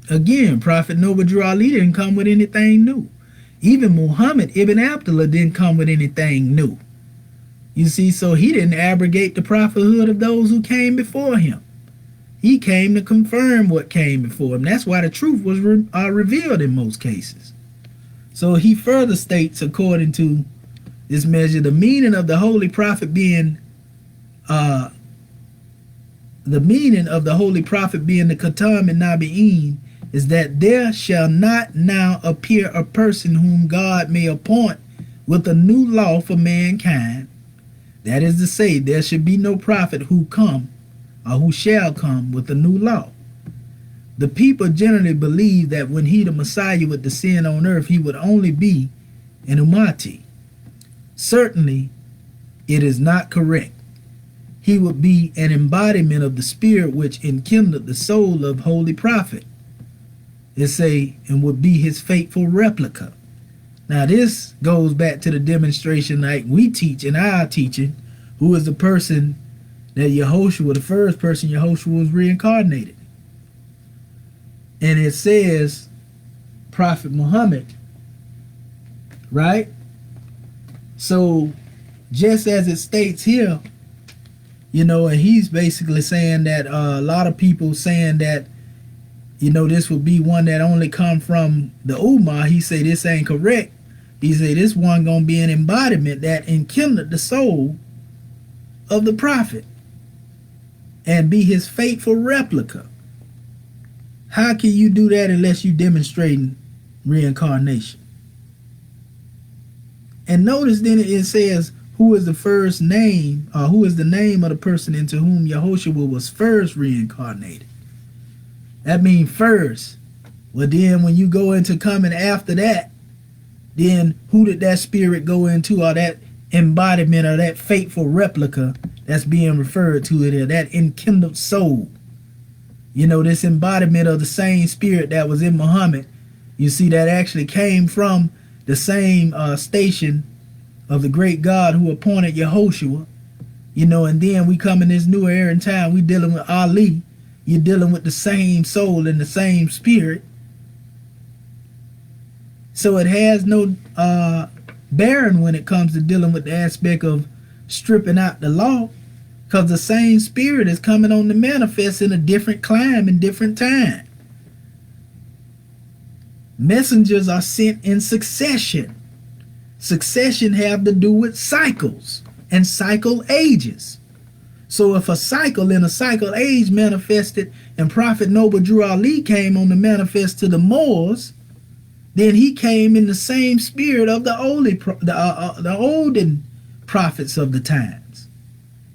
Again, Prophet Noble Ali didn't come with anything new. Even Muhammad ibn Abdullah didn't come with anything new. You see, so he didn't abrogate the prophethood of those who came before him. He came to confirm what came before him. That's why the truth was revealed in most cases. So he further states, according to this measure, the meaning of the Holy Prophet being the Khatam and Nabiyyin is that there shall not now appear a person whom God may appoint with a new law for mankind. That is to say, there should be no prophet who shall come with a new law. The people generally believe that when the Messiah would descend on earth, he would only be an ummati. Certainly, it is not correct. He would be an embodiment of the spirit which enkindled the soul of Holy Prophet. And would be his faithful replica. Now this goes back to the demonstration like we teach in our teaching, who is the person that Yehoshua, the first person Yehoshua was reincarnated. And it says Prophet Muhammad, right? So just as it states here, and he's basically saying that a lot of people saying that this would be one that only come from the Ummah. He say this ain't correct. He say this one gonna be an embodiment that enkindled the soul of the prophet and be his faithful replica. How can you do that unless you demonstrating reincarnation? And notice then it says, who is the first name, or who is the name of the person into whom Yehoshua was first reincarnated? That means first. Well, then when you go into coming after that, then who did that spirit go into, or that embodiment, or that faithful replica that's being referred to there, that enkindled soul? This embodiment of the same spirit that was in Muhammad, you see, that actually came from the same station of the great God who appointed Yehoshua. And then we come in this new era and time, we dealing with Ali. You're dealing with the same soul and the same spirit. So it has no bearing when it comes to dealing with the aspect of stripping out the law, because the same spirit is coming on the manifest in a different climb and different time. Messengers are sent in succession. Succession have to do with cycles and cycle ages. So if a cycle in a cycle age manifested and Prophet Noble Drew Ali came on the manifest to the Moors, then he came in the same spirit of the olden prophets of the times.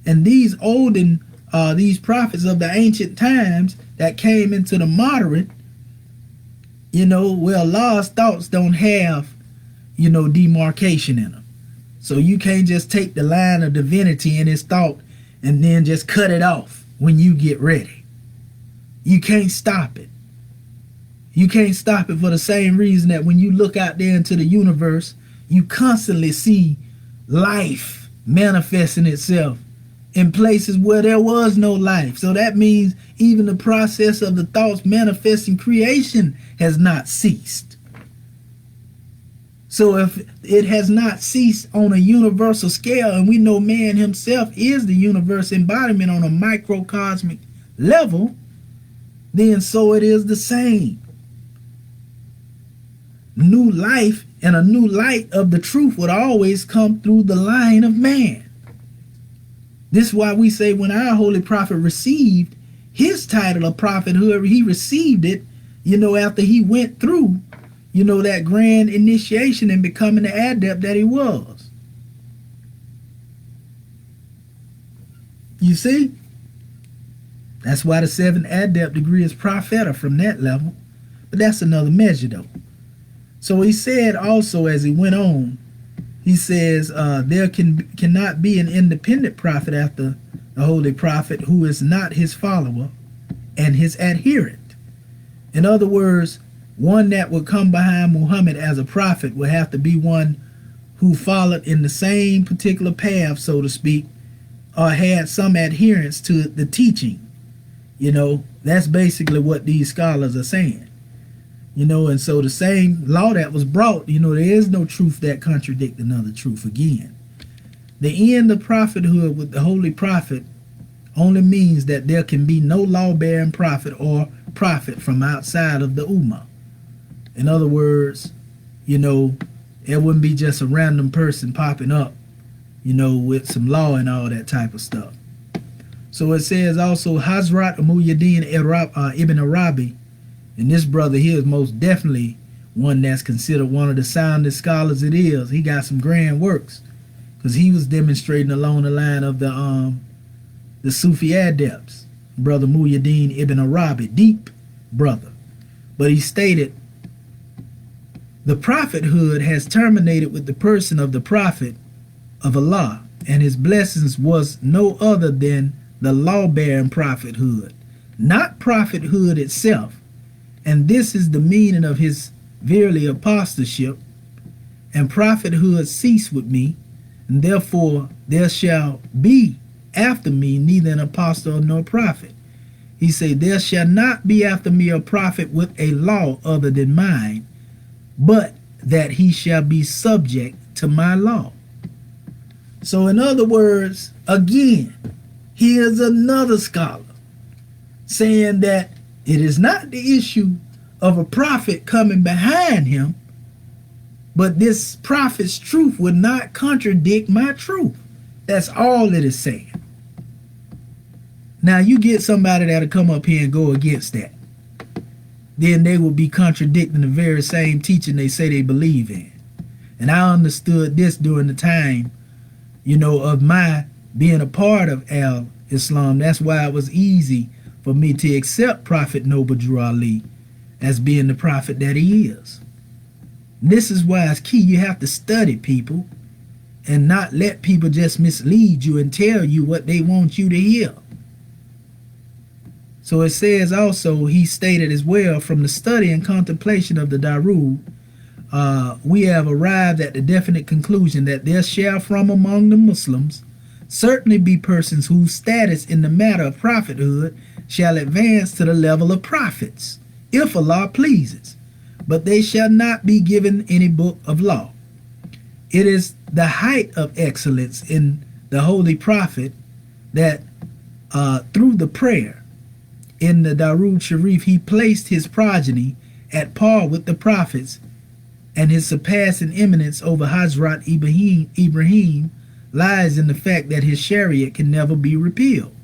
And these these prophets of the ancient times that came into the moderate, Allah's thoughts don't have, demarcation in them. So you can't just take the line of divinity in his thought and then just cut it off when you get ready. You can't stop it. You can't stop it for the same reason that when you look out there into the universe, you constantly see life manifesting itself in places where there was no life. So that means even the process of the thoughts manifesting creation has not ceased. So if it has not ceased on a universal scale, and we know man himself is the universe embodiment on a microcosmic level, then so it is the same. New life and a new light of the truth would always come through the line of man. This is why we say when our holy prophet received his title of prophethood, he received it, after he went through that grand initiation and becoming the adept that he was. You see? That's why the 7th adept degree is propheta from that level. But that's another measure though. So he said also as he went on, He says there cannot be an independent prophet after the Holy Prophet who is not his follower and his adherent. In other words, one that would come behind Muhammad as a prophet would have to be one who followed in the same particular path, so to speak, or had some adherence to the teaching. That's basically what these scholars are saying. And so the same law that was brought, there is no truth that contradict another truth again. The end of prophethood with the Holy Prophet only means that there can be no law-bearing prophet or prophet from outside of the Ummah. In other words, it wouldn't be just a random person popping up, with some law and all that type of stuff. So it says also Hazrat Muhyiddin Ibn Arabi, and this brother here is most definitely one that's considered one of the soundest scholars it is. He got some grand works because he was demonstrating along the line of the Sufi adepts. Brother Muhyiddin Ibn Arabi, deep brother. But he stated, the prophethood has terminated with the person of the Prophet of Allah, and his blessings was no other than the law-bearing prophethood, not prophethood itself. And this is the meaning of his verily apostleship, and prophethood ceased with me, and therefore there shall be after me neither an apostle nor prophet. He said, there shall not be after me a prophet with a law other than mine, but that he shall be subject to my law. So in other words, again, here's another scholar saying that it is not the issue of a prophet coming behind him, but this prophet's truth would not contradict my truth. That's all it is saying. Now you get somebody that'll come up here and go against that. Then they will be contradicting the very same teaching they say they believe in. And I understood this during the time, of my being a part of Al-Islam. That's why it was easy for me to accept Prophet Noble Drew Ali as being the prophet that he is. This is why it's key. You have to study people and not let people just mislead you and tell you what they want you to hear. So it says also, he stated as well, from the study and contemplation of the Darud, we have arrived at the definite conclusion that there shall from among the Muslims certainly be persons whose status in the matter of prophethood shall advance to the level of prophets, if Allah pleases, but they shall not be given any book of law. It is the height of excellence in the Holy Prophet that through the prayer in the Darud Sharif, he placed his progeny at par with the prophets, and his surpassing eminence over Hazrat Ibrahim lies in the fact that his Shariat can never be repealed.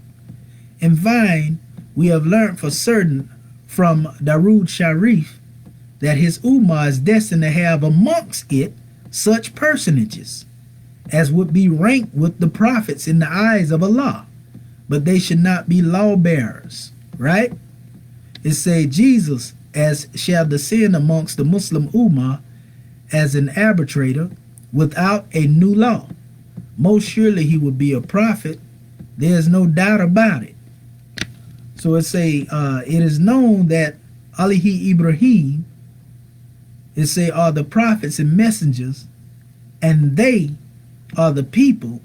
In fine, we have learnt for certain from Darud Sharif that his Ummah is destined to have amongst it such personages as would be ranked with the prophets in the eyes of Allah, but they should not be law-bearers, right? It say Jesus as shall descend amongst the Muslim Ummah as an arbitrator without a new law. Most surely he would be a prophet. There's no doubt about it. So it say, it is known that Alihi Ibrahim, it say, are the prophets and messengers, and they are the people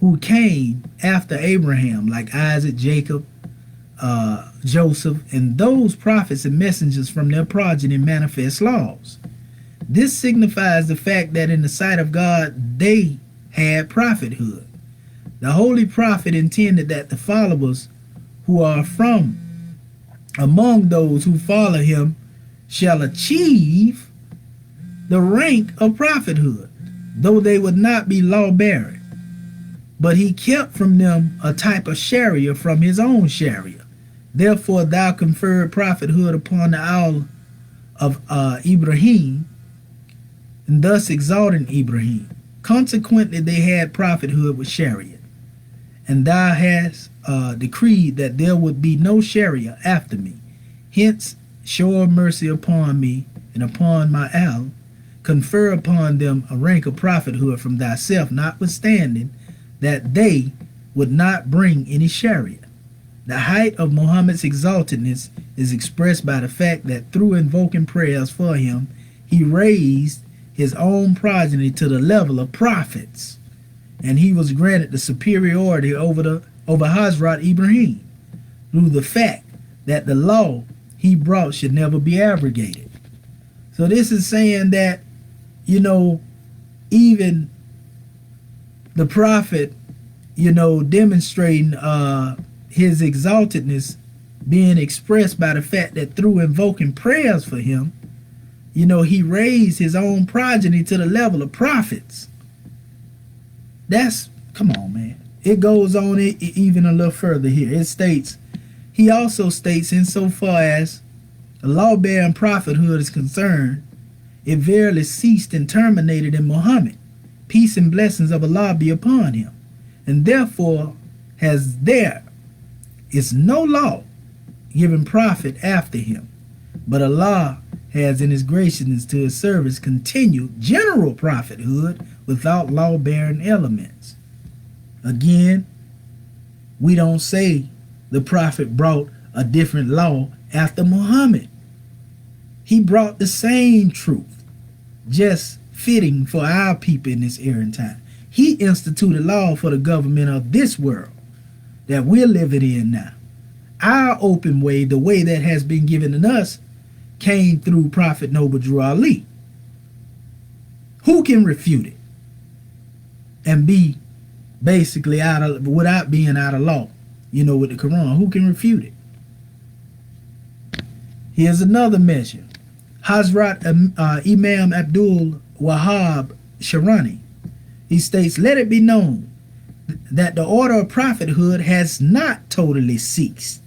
who came after Abraham, like Isaac, Jacob, Joseph, and those prophets and messengers from their progeny manifest laws. This signifies the fact that in the sight of God they had prophethood. The Holy Prophet intended that the followers who are from among those who follow him shall achieve the rank of prophethood, though they would not be law-bearing. But he kept from them a type of Sharia from his own Sharia. Therefore thou conferred prophethood upon the owl of Ibrahim, and thus exalting Ibrahim. Consequently they had prophethood with Sharia. And thou hast decreed that there would be no Sharia after me. Hence show mercy upon me and upon my owl, confer upon them a rank of prophethood from thyself, notwithstanding that they would not bring any chariot. The height of Muhammad's exaltedness is expressed by the fact that through invoking prayers for him, he raised his own progeny to the level of prophets, and he was granted the superiority over Hazrat Ibrahim through the fact that the law he brought should never be abrogated. So this is saying that, even the prophet, demonstrating his exaltedness being expressed by the fact that through invoking prayers for him, he raised his own progeny to the level of prophets. Come on, man. It goes on even a little further here. It states, he also states, insofar as the law-bearing prophethood is concerned, it verily ceased and terminated in Muhammad. Peace and blessings of Allah be upon him. And therefore there is no law given prophet after him. But Allah has in his graciousness to his service continued general prophethood without law-bearing elements. Again, we don't say the prophet brought a different law after Muhammad. He brought the same truth, just fitting for our people in this era and time. He instituted law for the government of this world that we're living in now. Our open way, the way that has been given to us, came through Prophet Noble Drew Ali. Who can refute it and be basically without being out of law, with the Quran? Who can refute it? Here's another measure. Hazrat Imam Abdul Wahab Sharani, he states, let it be known that the order of prophethood has not totally ceased.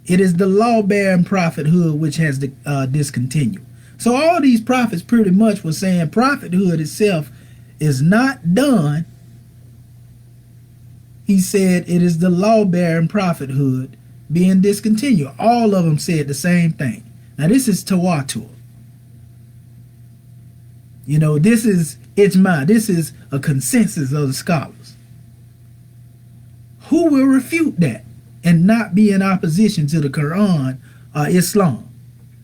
It is the law-bearing prophethood which has discontinued. So all these prophets pretty much were saying prophethood itself is not done. He said it is the law-bearing prophethood being discontinued. All of them said the same thing. Now this is tawatur. This is ijma. This is a consensus of the scholars. Who will refute that and not be in opposition to the Quran or Islam?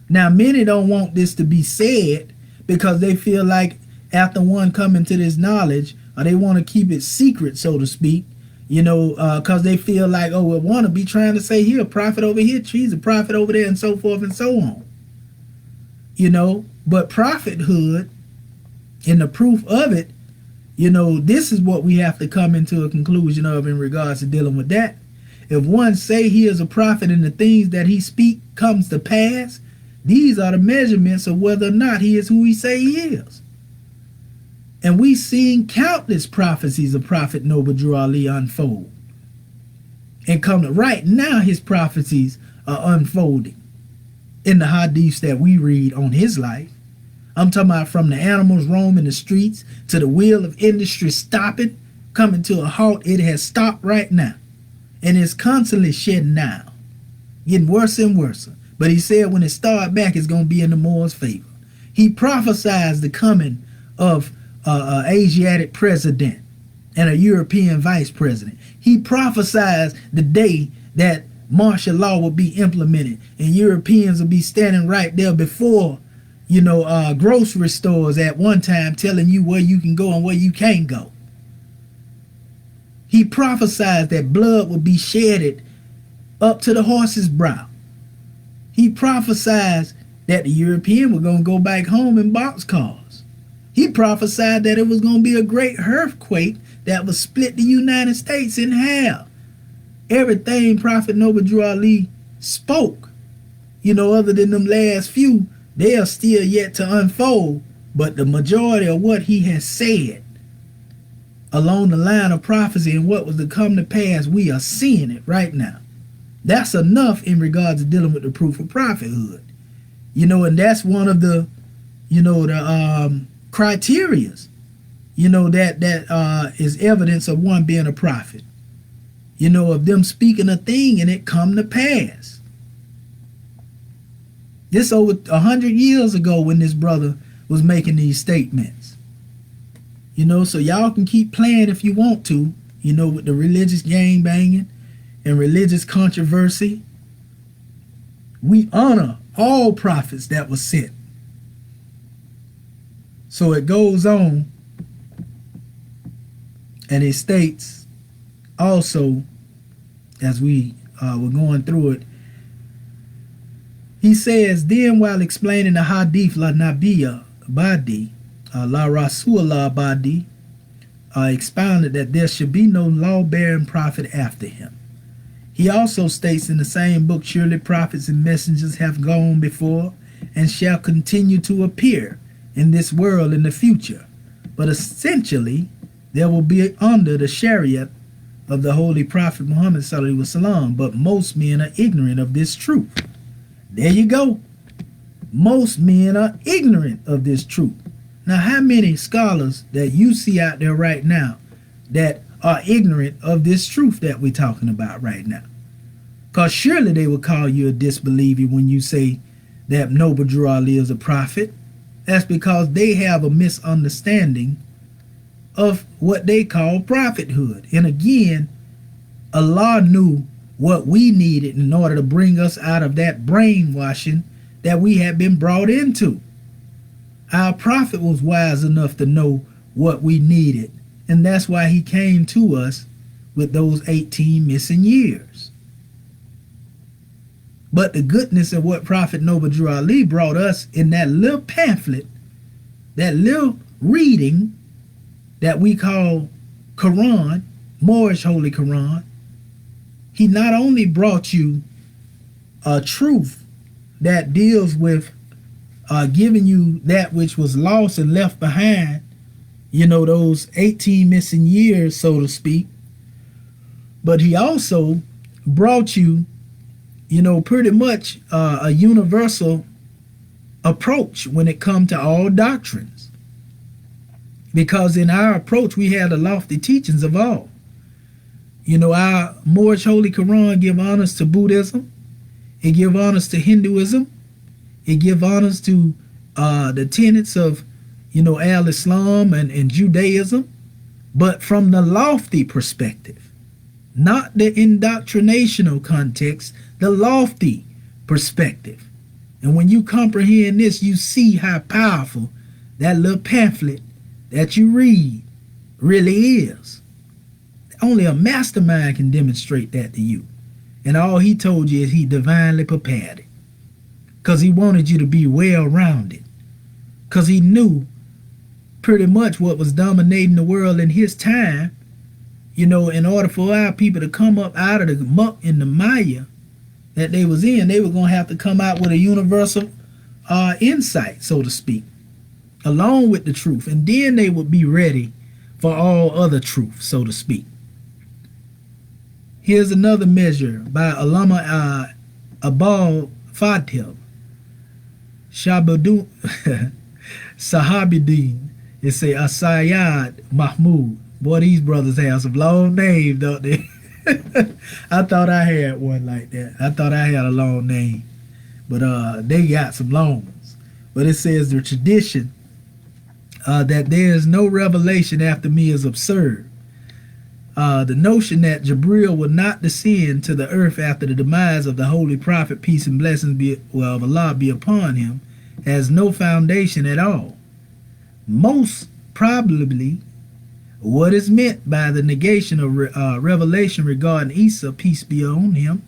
Now, many don't want this to be said because they feel like after one coming to this knowledge, or they want to keep it secret, so to speak, because they feel like, we want to be trying to say here a prophet over here, she's a prophet over there, and so forth and so on. But prophethood and the proof of it, this is what we have to come into a conclusion of in regards to dealing with that. If one say he is a prophet and the things that he speak comes to pass, these are the measurements of whether or not he is who he say he is. And we seen countless prophecies of Prophet Noble Drew Ali unfold. And come to right now, his prophecies are unfolding in the hadiths that we read on his life. I'm talking about from the animals roaming the streets to the wheel of industry stopping, coming to a halt. It has stopped right now. And it's constantly shedding now, getting worse and worse. But he said when it starts back, it's going to be in the Moors' favor. He prophesied the coming of an Asiatic president and a European vice president. He prophesied the day that martial law will be implemented and Europeans will be standing right there before, grocery stores at one time telling you where you can go and where you can't go. He prophesied that blood would be shedded up to the horse's brow. He prophesied that the European were going to go back home in boxcars. He prophesied that it was going to be a great earthquake that would split the United States in half. Everything Prophet Noble Drew Ali spoke, other than them last few, they are still yet to unfold. But the majority of what he has said along the line of prophecy and what was to come to pass, we are seeing it right now. That's enough in regards to dealing with the proof of prophethood. And that's one of the, the criterias, that is evidence of one being a prophet. Of them speaking a thing and it come to pass. This over 100 years ago when this brother was making these statements. You know, so y'all can keep playing if you want to, you know, with the religious gang banging and religious controversy. We honor all prophets that were sent. So it goes on, and it states also, as we were going through it, he says, then while explaining the hadith la Nabiyyin ba'di, la Rasulullah ba'di, expounded that there should be no law-bearing prophet after him. He also states in the same book, surely prophets and messengers have gone before and shall continue to appear in this world in the future. But essentially, there will be under the Sharia of the Holy Prophet Muhammad sallallahu alaihi wasallam, but most men are ignorant of this truth. There you go. Most men are ignorant of this truth. Now, how many scholars that you see out there right now that are ignorant of this truth that we're talking about right now? Because surely they will call you a disbeliever when you say that Noble Drew Ali is a prophet. That's because they have a misunderstanding of what they call prophethood. And again, Allah knew what we needed in order to bring us out of that brainwashing that we had been brought into. Our prophet was wise enough to know what we needed, and that's why he came to us with those 18 missing years. But the goodness of what Prophet Noble Drew Ali brought us in that little pamphlet, that little reading that we call Quran, Moorish Holy Quran, he not only brought you a truth that deals with giving you that which was lost and left behind, you know, those 18 missing years, so to speak, but he also brought you, you know, pretty much a universal approach when it comes to all doctrines. Because in our approach, we had the lofty teachings of all. You know, our Moorish Holy Quran give honors to Buddhism. It give honors to Hinduism. It give honors to the tenets of, you know, Al-Islam and Judaism. But from the lofty perspective, not the indoctrinational context, the lofty perspective. And when you comprehend this, you see how powerful that little pamphlet that you read really is. Only a mastermind can demonstrate that to you. And all he told you is he divinely prepared it. Because he wanted you to be well-rounded. Because he knew pretty much what was dominating the world in his time. You know, in order for our people to come up out of the muck and the mire that they was in, they were going to have to come out with a universal insight, so to speak, along with the truth. And then they would be ready for all other truth, so to speak. Here's another measure by Allama Abul Fatih Shahabuddin Sahabuddin. It say Asayad Mahmud. Boy, these brothers have some long names, don't they? I thought I had one like that. I thought I had a long name. But they got some long ones. But it says the tradition that there is no revelation after me is absurd. The notion that Jibril will not descend to the earth after the demise of the Holy Prophet, peace and blessings of Allah be upon him, has no foundation at all. Most probably, what is meant by the negation of revelation regarding Isa, peace be on him,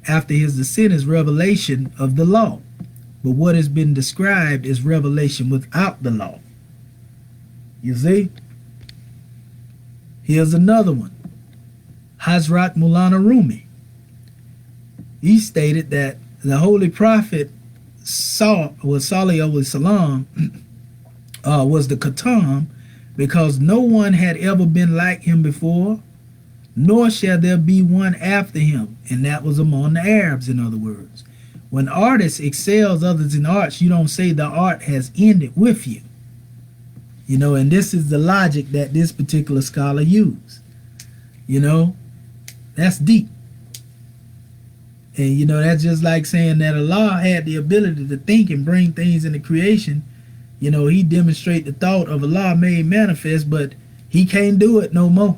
after his descent is revelation of the law. But what has been described is revelation without the law. You see? Here's another one. Hazrat Maulana Rumi. He stated that the Holy Prophet was the Khatam, because no one had ever been like him before, nor shall there be one after him. And that was among the Arabs, in other words. When artists excels others in arts, you don't say the art has ended with you. You know, and this is the logic that this particular scholar used. You know, that's deep. And, you know, that's just like saying that Allah had the ability to think and bring things into creation You know, he demonstrate the thought of Allah made manifest, but he can't do it no more.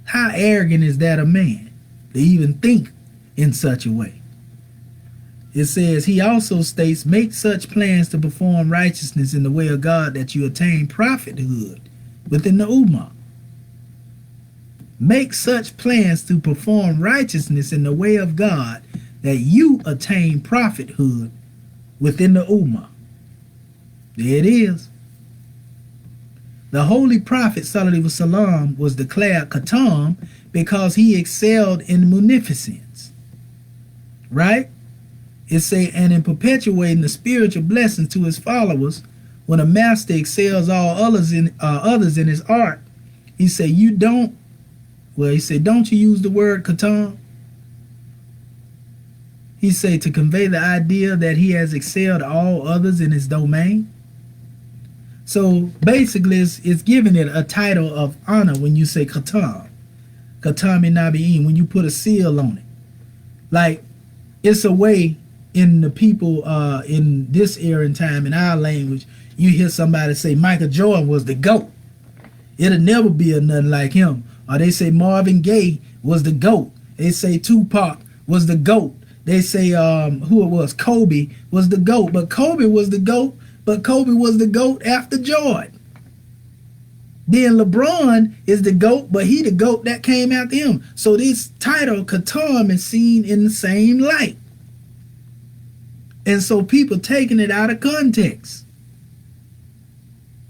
How arrogant is that of man to even think in such a way? It says, he also states, make such plans to perform righteousness in the way of God that you attain prophethood within the Ummah. Make such plans to perform righteousness in the way of God that you attain prophethood within the Ummah. There it is. The Holy Prophet Sallallahu Alaihi Wasallam was declared Khatam because he excelled in munificence. Right? It say, and in perpetuating the spiritual blessings to his followers, when a master excels all others in his art, he say, don't you use the word Khatam? He say, to convey the idea that he has excelled all others in his domain. So basically, it's giving it a title of honor when you say Khatam. Khatam Nabiyyin, when you put a seal on it. Like, it's a way in the people in this era and time, in our language, you hear somebody say Michael Jordan was the GOAT. It'll never be nothing like him. Or they say Marvin Gaye was the GOAT. They say Tupac was the GOAT. They say who it was, Kobe was the GOAT. But Kobe was the GOAT. But Kobe was the GOAT after Jordan. Then LeBron is the GOAT, but he the GOAT that came after him. So this title, Khatam, is seen in the same light. And so people taking it out of context.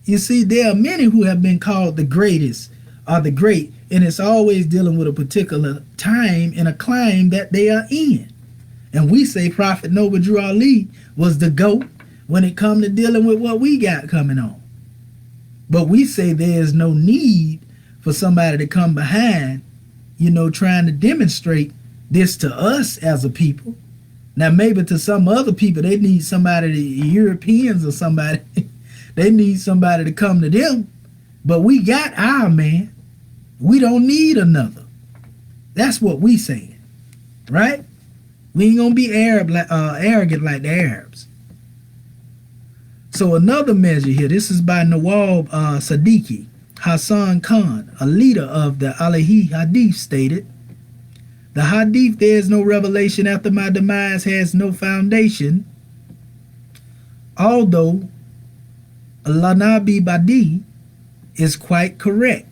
You see, there are many who have been called the greatest or the great, and it's always dealing with a particular time and a climb that they are in. And we say Prophet Noble Drew Ali was the GOAT when it comes to dealing with what we got coming on. But we say there's no need for somebody to come behind, you know, trying to demonstrate this to us as a people. Now, maybe to some other people, they need somebody, the Europeans or somebody, they need somebody to come to them. But we got our man. We don't need another. That's what we saying, right? We ain't gonna be arrogant like the Arabs. So another measure here, this is by Nawab Siddiqui Hassan Khan, a leader of the Alahi Hadith, stated, the Hadith, there is no revelation after my demise, has no foundation, although Al-Nabi Badi is quite correct,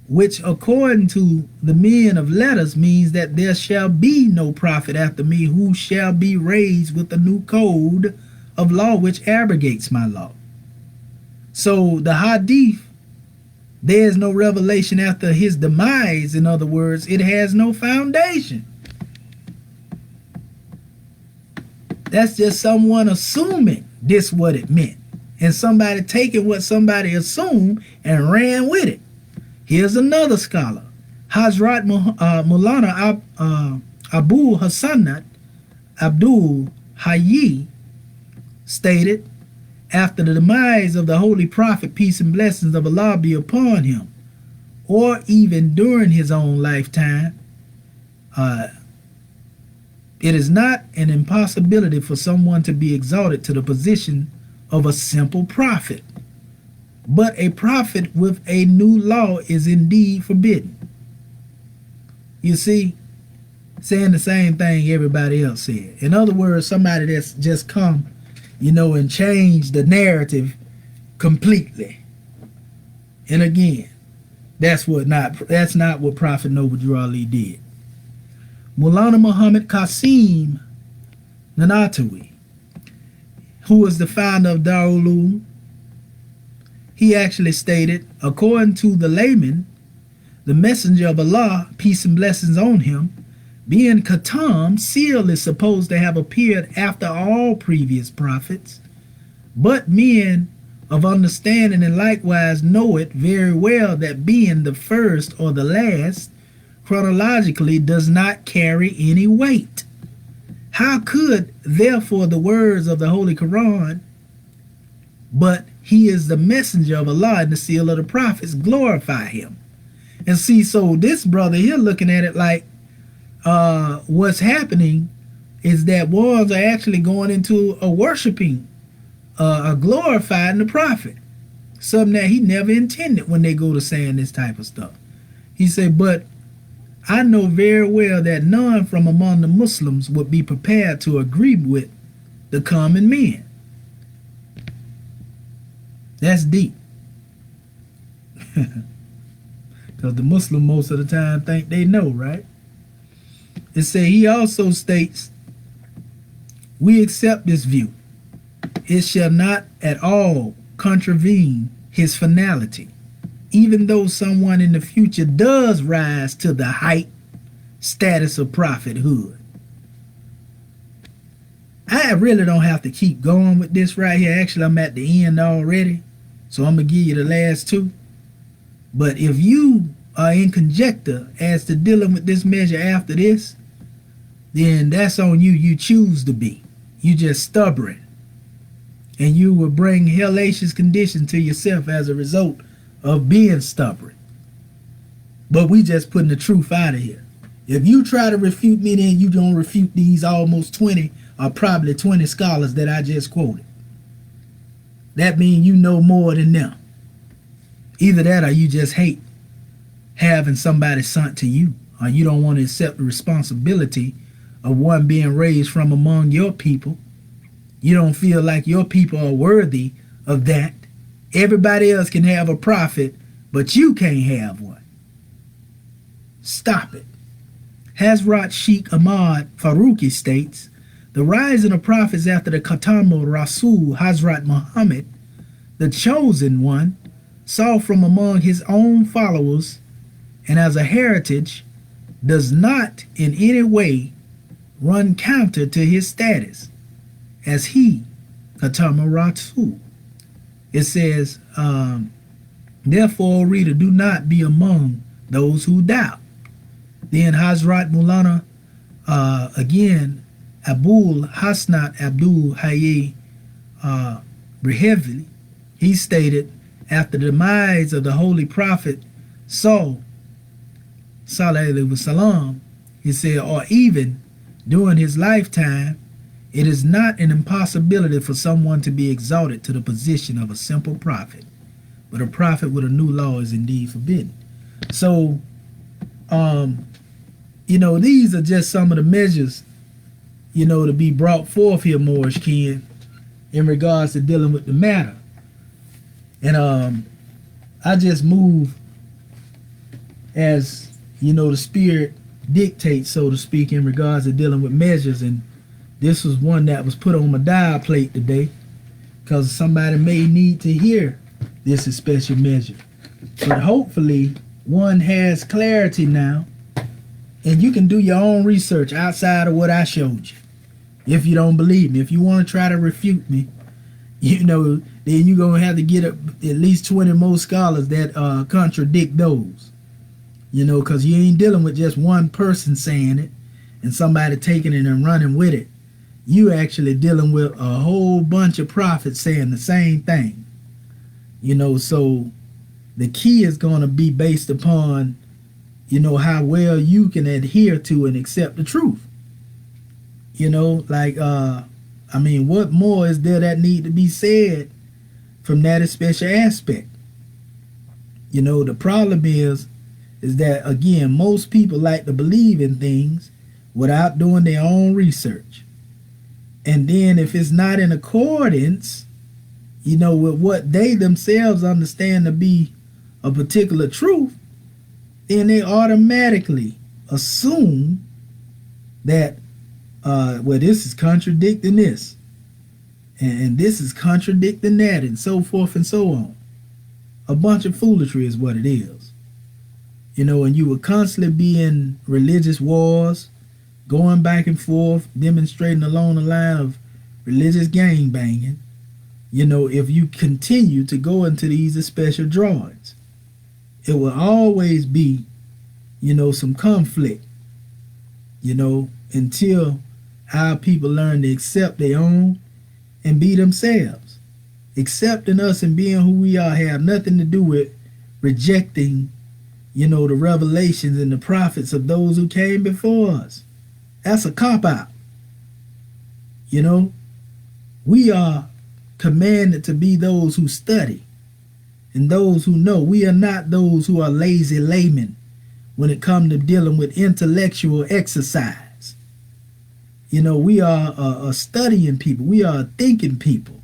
which according to the men of letters means that there shall be no prophet after me who shall be raised with a new code of law which abrogates my law. So the Hadith, there is no revelation after his demise. In other words, it has no foundation. That's just someone assuming this what it meant, and somebody taking what somebody assumed and ran with it. Here's another scholar, Hazrat Mulana Abu Hasanat Abdul Hayy, stated, after the demise of the Holy Prophet, peace and blessings of Allah be upon him, or even during his own lifetime, it is not an impossibility for someone to be exalted to the position of a simple prophet. But a prophet with a new law is indeed forbidden. You see, saying the same thing everybody else said. In other words, somebody that's just come, you know, and changed the narrative completely. And again, that's not what Prophet Noble Drew Ali did. Mulana Muhammad Qasim Nanatawi, who was the founder of Darul Uloom, he actually stated, according to the layman, the messenger of Allah, peace and blessings on him, being Khatam, seal is supposed to have appeared after all previous prophets, but men of understanding and likewise know it very well that being the first or the last chronologically does not carry any weight. How could therefore the words of the Holy Quran, but he is the messenger of Allah and the seal of the prophets, glorify him? And see, so this brother here looking at it like what's happening is that ones are actually going into a worshiping are glorifying the prophet, something that he never intended when they go to saying this type of stuff. He said, but I know very well that none from among the Muslims would be prepared to agree with the common men. That's deep. Because the Muslim most of the time think they know, right? It said he also states, we accept this view. It shall not at all contravene his finality, even though someone in the future does rise to the height status of prophethood. I really don't have to keep going with this right here. Actually, I'm at the end already, so I'm going to give you the last two. But if you are in conjecture as to dealing with this measure after this, then that's on you. You choose to be. You just stubborn. And you will bring hellacious condition to yourself as a result of being stubborn. But we just putting the truth out of here. If you try to refute me, then you don't refute these almost 20 or probably 20 scholars that I just quoted. That means you know more than them. Either that or you just hate having somebody sent to you, or you don't want to accept the responsibility of one being raised from among your people. You don't feel like your people are worthy of that. Everybody else can have a prophet, but you can't have one. Stop it. Hazrat Sheikh Ahmad Faruqi states, the rising of prophets after the Khatam Rasul Hazrat Muhammad, the chosen one, saw from among his own followers and as a heritage, does not in any way run counter to his status as he, Khatam Rasul. It says, therefore, reader, do not be among those who doubt. Then Hazrat Mulana, again, Abul Hasnat Abdul Hayy Brehevli, he stated, after the demise of the Holy Prophet Saul, Sallallahu Alaihi Wasallam, he said, or even during his lifetime, it is not an impossibility for someone to be exalted to the position of a simple prophet, but a prophet with a new law is indeed forbidden. So, you know, these are just some of the measures, you know, to be brought forth here, Moorish kin, in regards to dealing with the matter. And I just move as, you know, the spirit dictates, so to speak, in regards to dealing with measures. And this was one that was put on my dial plate today because somebody may need to hear this special measure. But hopefully one has clarity now, and you can do your own research outside of what I showed you. If you don't believe me, if you want to try to refute me, you know, then you're going to have to get at least 20 more scholars that contradict those. You know, because you ain't dealing with just one person saying it and somebody taking it and running with it. You actually dealing with a whole bunch of prophets saying the same thing. You know, so the key is going to be based upon, you know, how well you can adhere to and accept the truth. You know, like, I mean, what more is there that need to be said from that special aspect? You know, the problem is that, again, most people like to believe in things without doing their own research. And then if it's not in accordance, you know, with what they themselves understand to be a particular truth, then they automatically assume that, well, this is contradicting this, and this is contradicting that, and so forth and so on. A bunch of foolery is what it is. You know, and you will constantly be in religious wars, going back and forth, demonstrating along the line of religious gang banging, you know, if you continue to go into these special drawings. It will always be, you know, some conflict, you know, until our people learn to accept their own and be themselves. Accepting us and being who we are have nothing to do with rejecting, you know, the revelations and the prophets of those who came before us. That's a cop-out. You know, we are commanded to be those who study and those who know. We are not those who are lazy laymen when it comes to dealing with intellectual exercise. We are a studying people. We are a thinking people.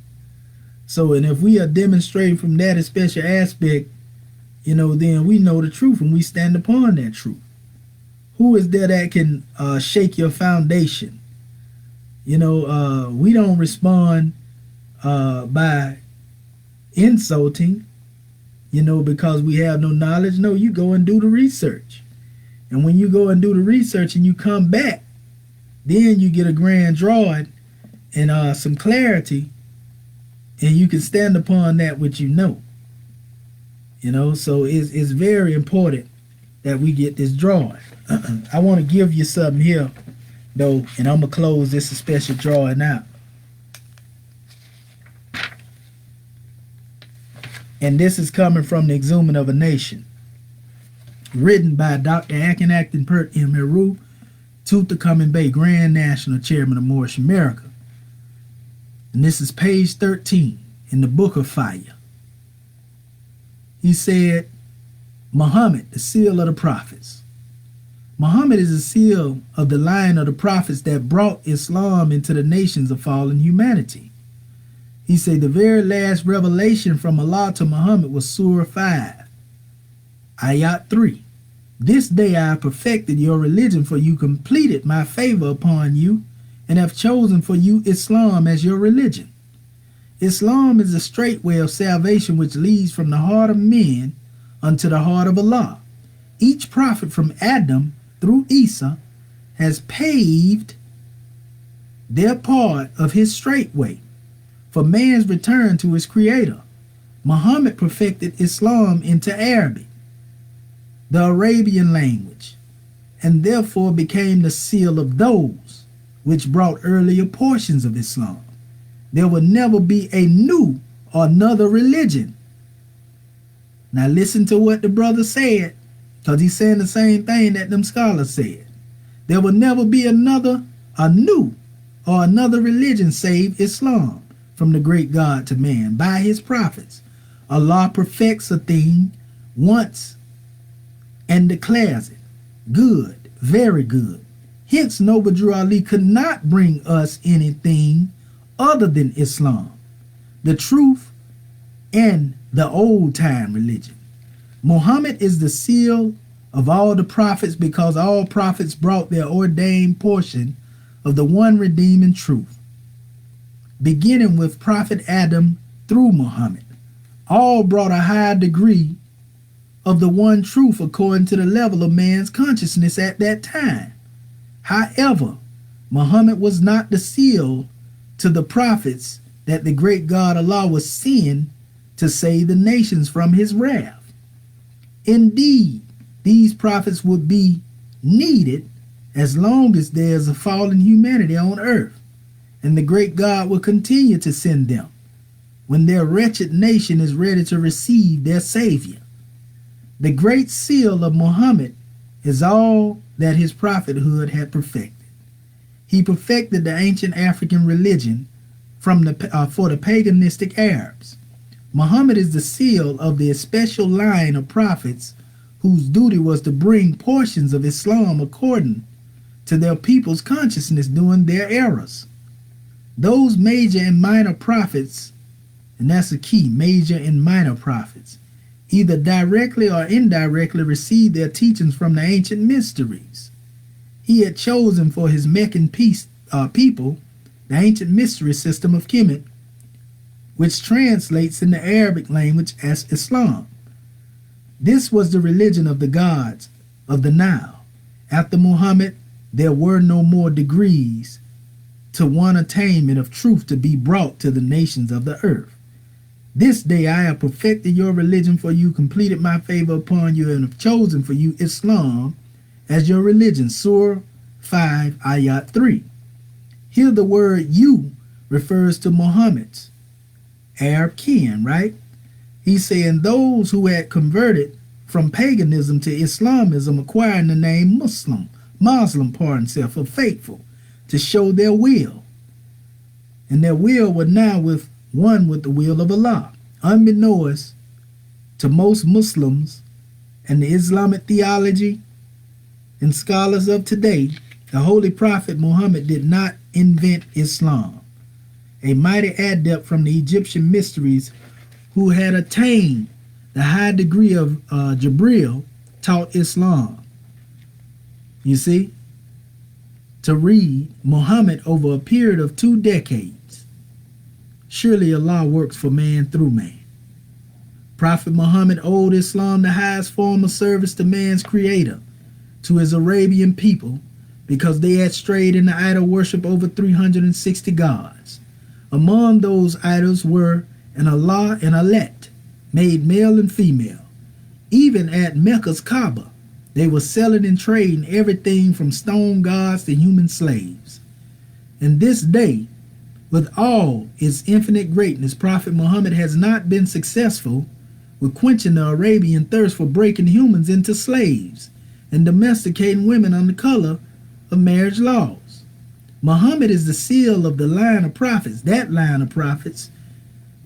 So, and if we are demonstrating from that special aspect, then we know the truth and we stand upon that truth. Who is there that can shake your foundation? We don't respond by insulting, because we have no knowledge. No, you go and do the research. And when you go and do the research and you come back, then you get a grand drawing and some clarity, and you can stand upon that which you know. So it's very important that we get this drawing. I want to give you something here, though, and I'm going to close this special drawing out. And this is coming from the Exhuming of a Nation, written by Dr. Akin Pert M. Heru, Tutankhamun Bey, Grand National Chairman of Moorish America. And this is page 13 in the Book of Fire. He said, Muhammad, the seal of the prophets. Muhammad is the seal of the line of the prophets that brought Islam into the nations of fallen humanity. He said the very last revelation from Allah to Muhammad was Surah 5, Ayat 3. This day I have perfected your religion, for you completed my favor upon you, and have chosen for you Islam as your religion. Islam is the straight way of salvation which leads from the heart of men unto the heart of Allah. Each prophet from Adam through Isa has paved their part of his straight way for man's return to his creator. Muhammad perfected Islam into Arabic, the Arabian language, and therefore became the seal of those which brought earlier portions of Islam. There will never be a new or another religion. Now listen to what the brother said, because he's saying the same thing that them scholars said. There will never be a new or another religion save Islam from the great God to man by his prophets. Allah perfects a thing once and declares it good, very good. Hence, Noble Drew Ali could not bring us anything other than Islam, the truth, and the old-time religion. Muhammad is the seal of all the prophets, because all prophets brought their ordained portion of the one redeeming truth, beginning with Prophet Adam through Muhammad. All brought a high degree of the one truth according to the level of man's consciousness at that time. However, Muhammad was not the seal to the prophets that the great God Allah was sending to save the nations from his wrath. Indeed, these prophets would be needed as long as there is a fallen humanity on earth, and the great God will continue to send them when their wretched nation is ready to receive their Savior. The great seal of Muhammad is all that his prophethood had perfected. He perfected the ancient African religion for the paganistic Arabs. Muhammad is the seal of the special line of prophets whose duty was to bring portions of Islam according to their people's consciousness during their eras. Those major and minor prophets, and that's the key, major and minor prophets, either directly or indirectly received their teachings from the ancient mysteries. He had chosen for his Meccan people the ancient mystery system of Kemet, which translates in the Arabic language as Islam. This was the religion of the gods of the Nile. After Muhammad, there were no more degrees to one attainment of truth to be brought to the nations of the earth. This day I have perfected your religion, for you completed my favor upon you, and have chosen for you Islam as your religion. Surah 5, Ayat 3. Here the word you refers to Muhammad's Arab kin, right? He's saying those who had converted from paganism to Islamism, acquiring the name Muslim, for faithful, to show their will. And their will were now with one with the will of Allah. Unbeknownst to most Muslims and the Islamic theology and scholars of today, the Holy Prophet Muhammad did not invent Islam. A mighty adept from the Egyptian mysteries who had attained the high degree of Jibril taught Islam. You see, to read Muhammad over a period of 2 decades. Surely Allah works for man through man. Prophet Muhammad owed Islam the highest form of service to man's creator, to his Arabian people, because they had strayed into idol worship over 360 gods. Among those idols were an Allah and a Let, made male and female. Even at Mecca's Kaaba, they were selling and trading everything from stone gods to human slaves. And this day, with all its infinite greatness, Prophet Muhammad has not been successful with quenching the Arabian thirst for breaking humans into slaves and domesticating women under color of marriage laws. Muhammad is the seal of the line of prophets, that line of prophets,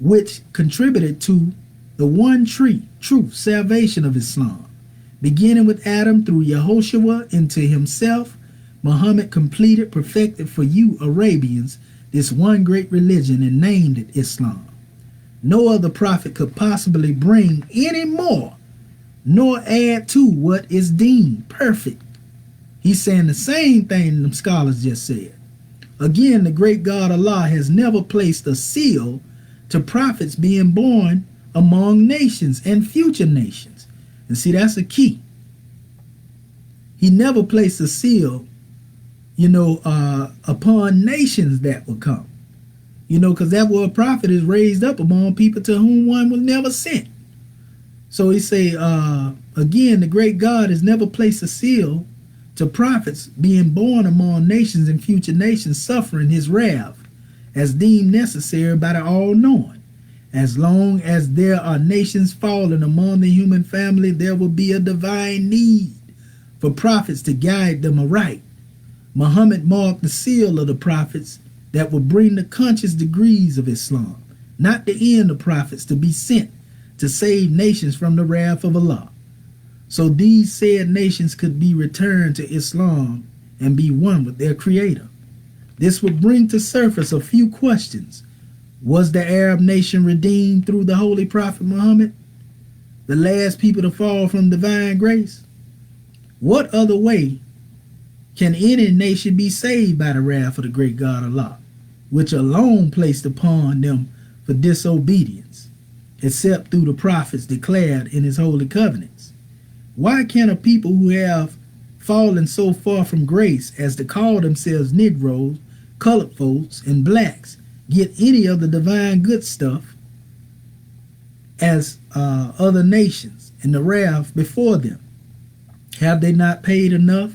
which contributed to the one true salvation of Islam. Beginning with Adam through Yehoshua into himself, Muhammad completed, perfected for you Arabians this one great religion and named it Islam. No other prophet could possibly bring any more, nor add to what is deemed perfect. He's saying the same thing the scholars just said. Again, the great God Allah has never placed a seal to prophets being born among nations and future nations. And see, that's a key. He never placed a seal, upon nations that will come. Because that word prophet is raised up among people to whom one was never sent. So he say, again, the great God has never placed a seal to prophets being born among nations and future nations suffering his wrath as deemed necessary by the all-knowing. As long as there are nations fallen among the human family, there will be a divine need for prophets to guide them aright. Muhammad marked the seal of the prophets that will bring the conscious degrees of Islam, not the end of prophets to be sent to save nations from the wrath of Allah. So these said nations could be returned to Islam and be one with their creator. This would bring to surface a few questions. Was the Arab nation redeemed through the Holy Prophet Muhammad, the last people to fall from divine grace? What other way can any nation be saved by the wrath of the great God Allah, which alone placed upon them for disobedience, except through the prophets declared in his holy covenants? Why can a people who have fallen so far from grace as to call themselves Negroes, colored folks, and blacks get any of the divine good stuff as other nations and the wrath before them? Have they not paid enough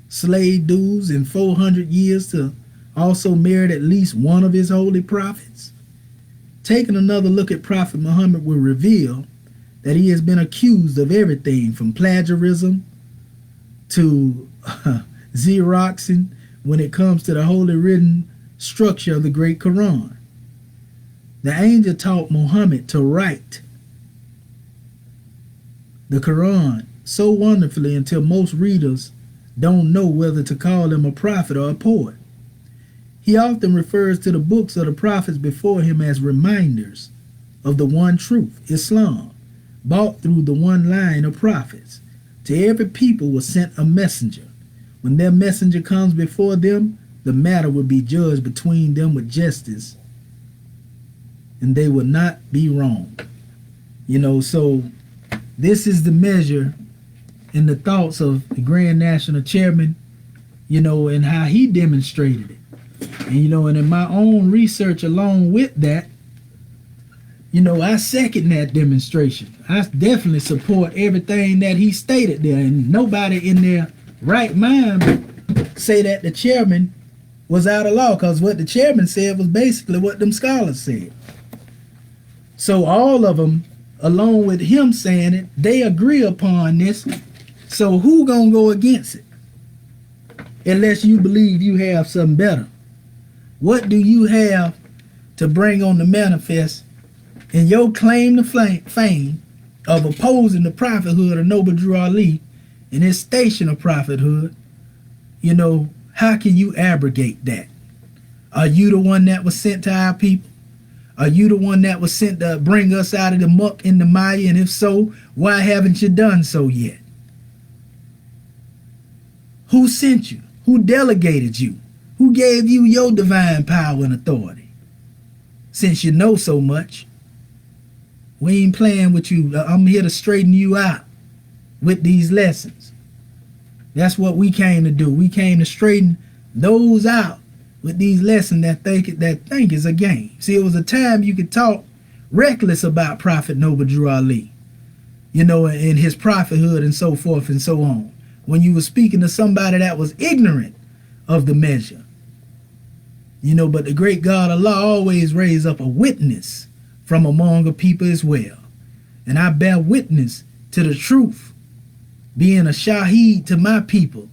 slave dues in 400 years to also merit at least one of his holy prophets? Taking another look at Prophet Muhammad will reveal that he has been accused of everything from plagiarism to Xeroxing when it comes to the holy written structure of the great Quran. The angel taught Muhammad to write the Quran so wonderfully until most readers don't know whether to call him a prophet or a poet. He often refers to the books of the prophets before him as reminders of the one truth, Islam, brought through the one line of prophets. To every people was sent a messenger. When their messenger comes before them, the matter will be judged between them with justice, and they will not be wrong. So this is the measure in the thoughts of the Grand National Chairman, and how he demonstrated it. And, and in my own research along with that, I second that demonstration. I definitely support everything that he stated there, and nobody in their right mind say that the chairman was out of law, because what the chairman said was basically what them scholars said. So all of them, along with him saying it, they agree upon this. So who gonna go against it? Unless you believe you have something better. What do you have to bring on the manifest, and your claim to fame of opposing the prophethood of Noble Drew Ali and his station of prophethood, how can you abrogate that? Are you the one that was sent to our people? Are you the one that was sent to bring us out of the muck in the mire? And if so, why haven't you done so yet? Who sent you? Who delegated you? Who gave you your divine power and authority? Since you know so much, we ain't playing with you. I'm here to straighten you out with these lessons. That's what we came to do. We came to straighten those out with these lessons that think is a game. See, it was a time you could talk reckless about Prophet Noble Drew Ali, and his prophethood and so forth and so on, when you were speaking to somebody that was ignorant of the measure. But the great God Allah always raised up a witness from among a people as well. And I bear witness to the truth, being a shaheed to my people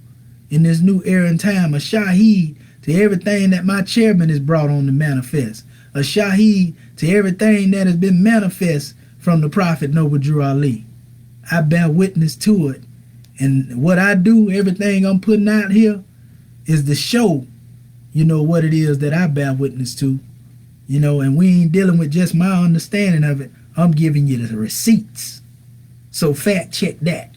in this new era and time, a shaheed to everything that my chairman has brought on the manifest, a shaheed to everything that has been manifest from the Prophet Noble Drew Ali. I bear witness to it. And what I do, everything I'm putting out here, is to show, what it is that I bear witness to. And we ain't dealing with just my understanding of it. I'm giving you the receipts. So fact check that.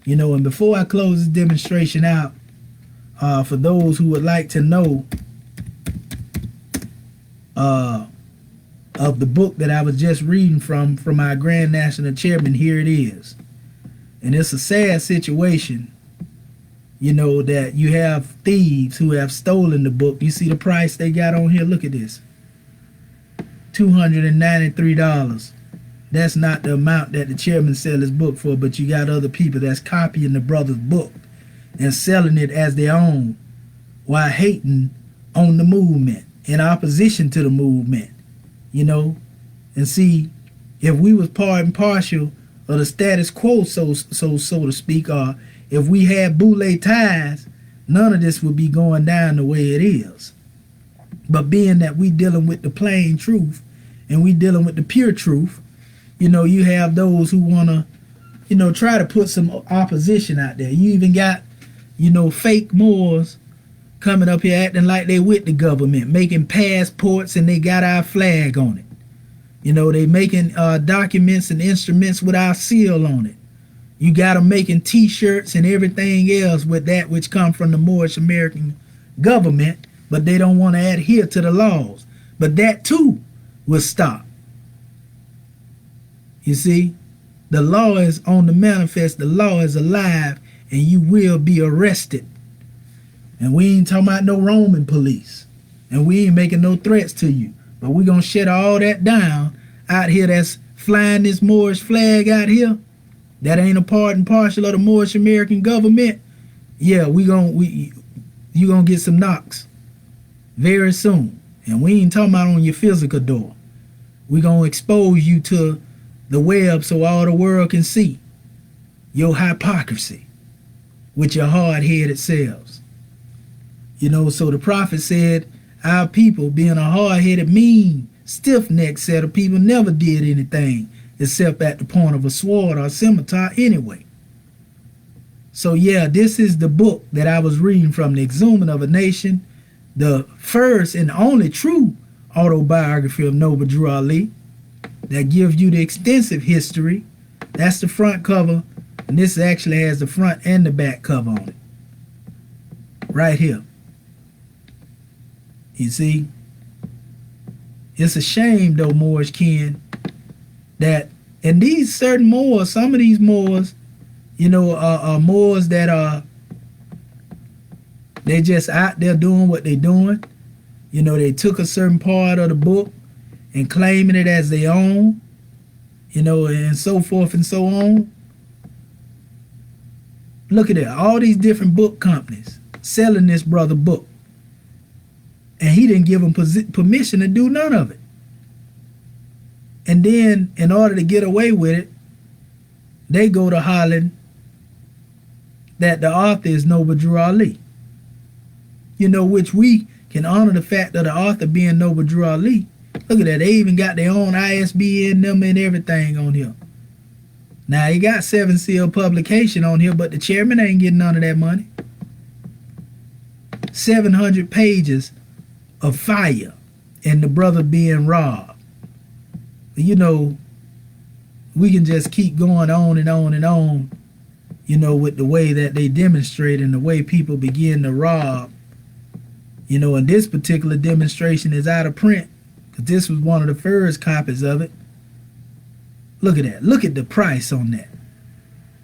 And before I close this demonstration out, for those who would like to know of the book that I was just reading from our Grand National Chairman, here it is. And it's a sad situation, that you have thieves who have stolen the book. You see the price they got on here? Look at this. $293. That's not the amount that the chairman sell his book for, but you got other people that's copying the brother's book and selling it as their own while hating on the movement, in opposition to the movement, And see, if we was part and partial of the status quo, so to speak, or if we had boule ties, none of this would be going down the way it is. But being that we dealing with the plain truth and we dealing with the pure truth, you have those who want to, try to put some opposition out there. You even got, fake Moors coming up here acting like they with the government, making passports and they got our flag on it. They making documents and instruments with our seal on it. You got them making t-shirts and everything else with that which come from the Moorish American government, but they don't want to adhere to the laws. But that too will stop. You see, the law is on the manifest, the law is alive, and you will be arrested. And we ain't talking about no Roman police, and we ain't making no threats to you, but we gonna shut all that down out here that's flying this Moorish flag out here that ain't a part and parcel of the Moorish American government. Yeah, you gonna get some knocks very soon. And we ain't talking about on your physical door. We gonna expose you to the web so all the world can see your hypocrisy with your hard-headed selves. So the prophet said, our people, being a hard-headed, mean, stiff-necked set of people, never did anything except at the point of a sword or a scimitar anyway. So yeah, this is the book that I was reading from, The Exhuming of a Nation, the first and only true autobiography of Noble Drew Ali that gives you the extensive history. That's the front cover, and this actually has the front and the back cover on it. Right here. You see? It's a shame though, Moorish kin, that and these certain Moors, some of these Moors, are Moors that are they just out there doing what they doing. They took a certain part of the book and claiming it as their own, and so forth and so on. Look at it, all these different book companies selling this brother book, and he didn't give them permission to do none of it. And then, in order to get away with it, they go to hollering that the author is Noble Drew Ali, which we can honor the fact of the author being Noble Drew Ali. Look at that. They even got their own ISBN number and everything on here. Now, he got 7 Seal publication on here, but the chairman ain't getting none of that money. 700 pages of fire and the brother being robbed. You know, we can just keep going on and on and on, you know, with the way that they demonstrate and the way people begin to rob. You know, and this particular demonstration is out of print because this was one of the first copies of it. Look at that. Look at the price on that.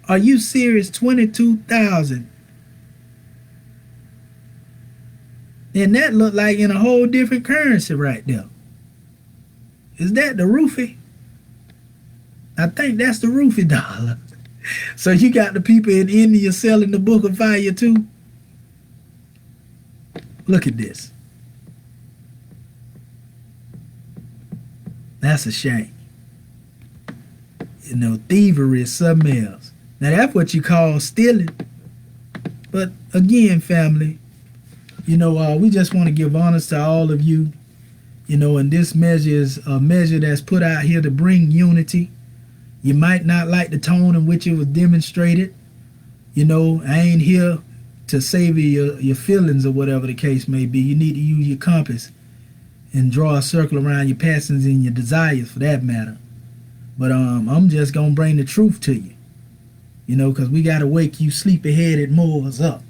Are you serious? $22,000. And that looked like in a whole different currency right there. Is that the roofie? I think that's the roofie dollar. So you got the people in India selling the Book of Fire too? Look at this. That's a shame. You know, thievery is something else. Now that's what you call stealing. But again, family, you know, we just want to give honors to all of you. You know, and this measure is a measure that's put out here to bring unity. You might not like the tone in which it was demonstrated. You know, I ain't here to savor your feelings or whatever the case may be. You need to use your compass and draw a circle around your passions and your desires for that matter. But I'm just going to bring the truth to you. You know, because we got to wake you sleepy-headed Moors up.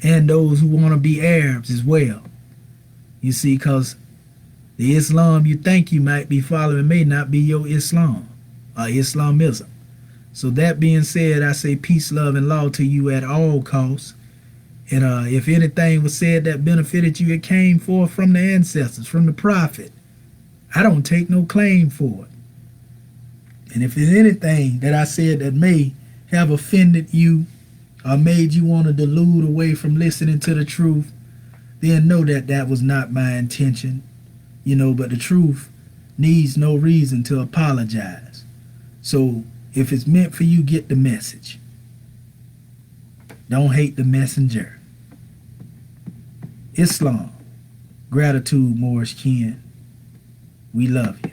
And those who want to be Arabs as well. You see, because the Islam you think you might be following may not be your Islam or Islamism. So that being said, I say peace, love, and law to you at all costs. And if anything was said that benefited you, it came forth from the ancestors, from the prophet. I don't take no claim for it. And if there's anything that I said that may have offended you or made you want to delude away from listening to the truth, then know that that was not my intention. You know, but the truth needs no reason to apologize. So if it's meant for you, get the message. Don't hate the messenger. Islam. Gratitude, Moorish kin. We love you.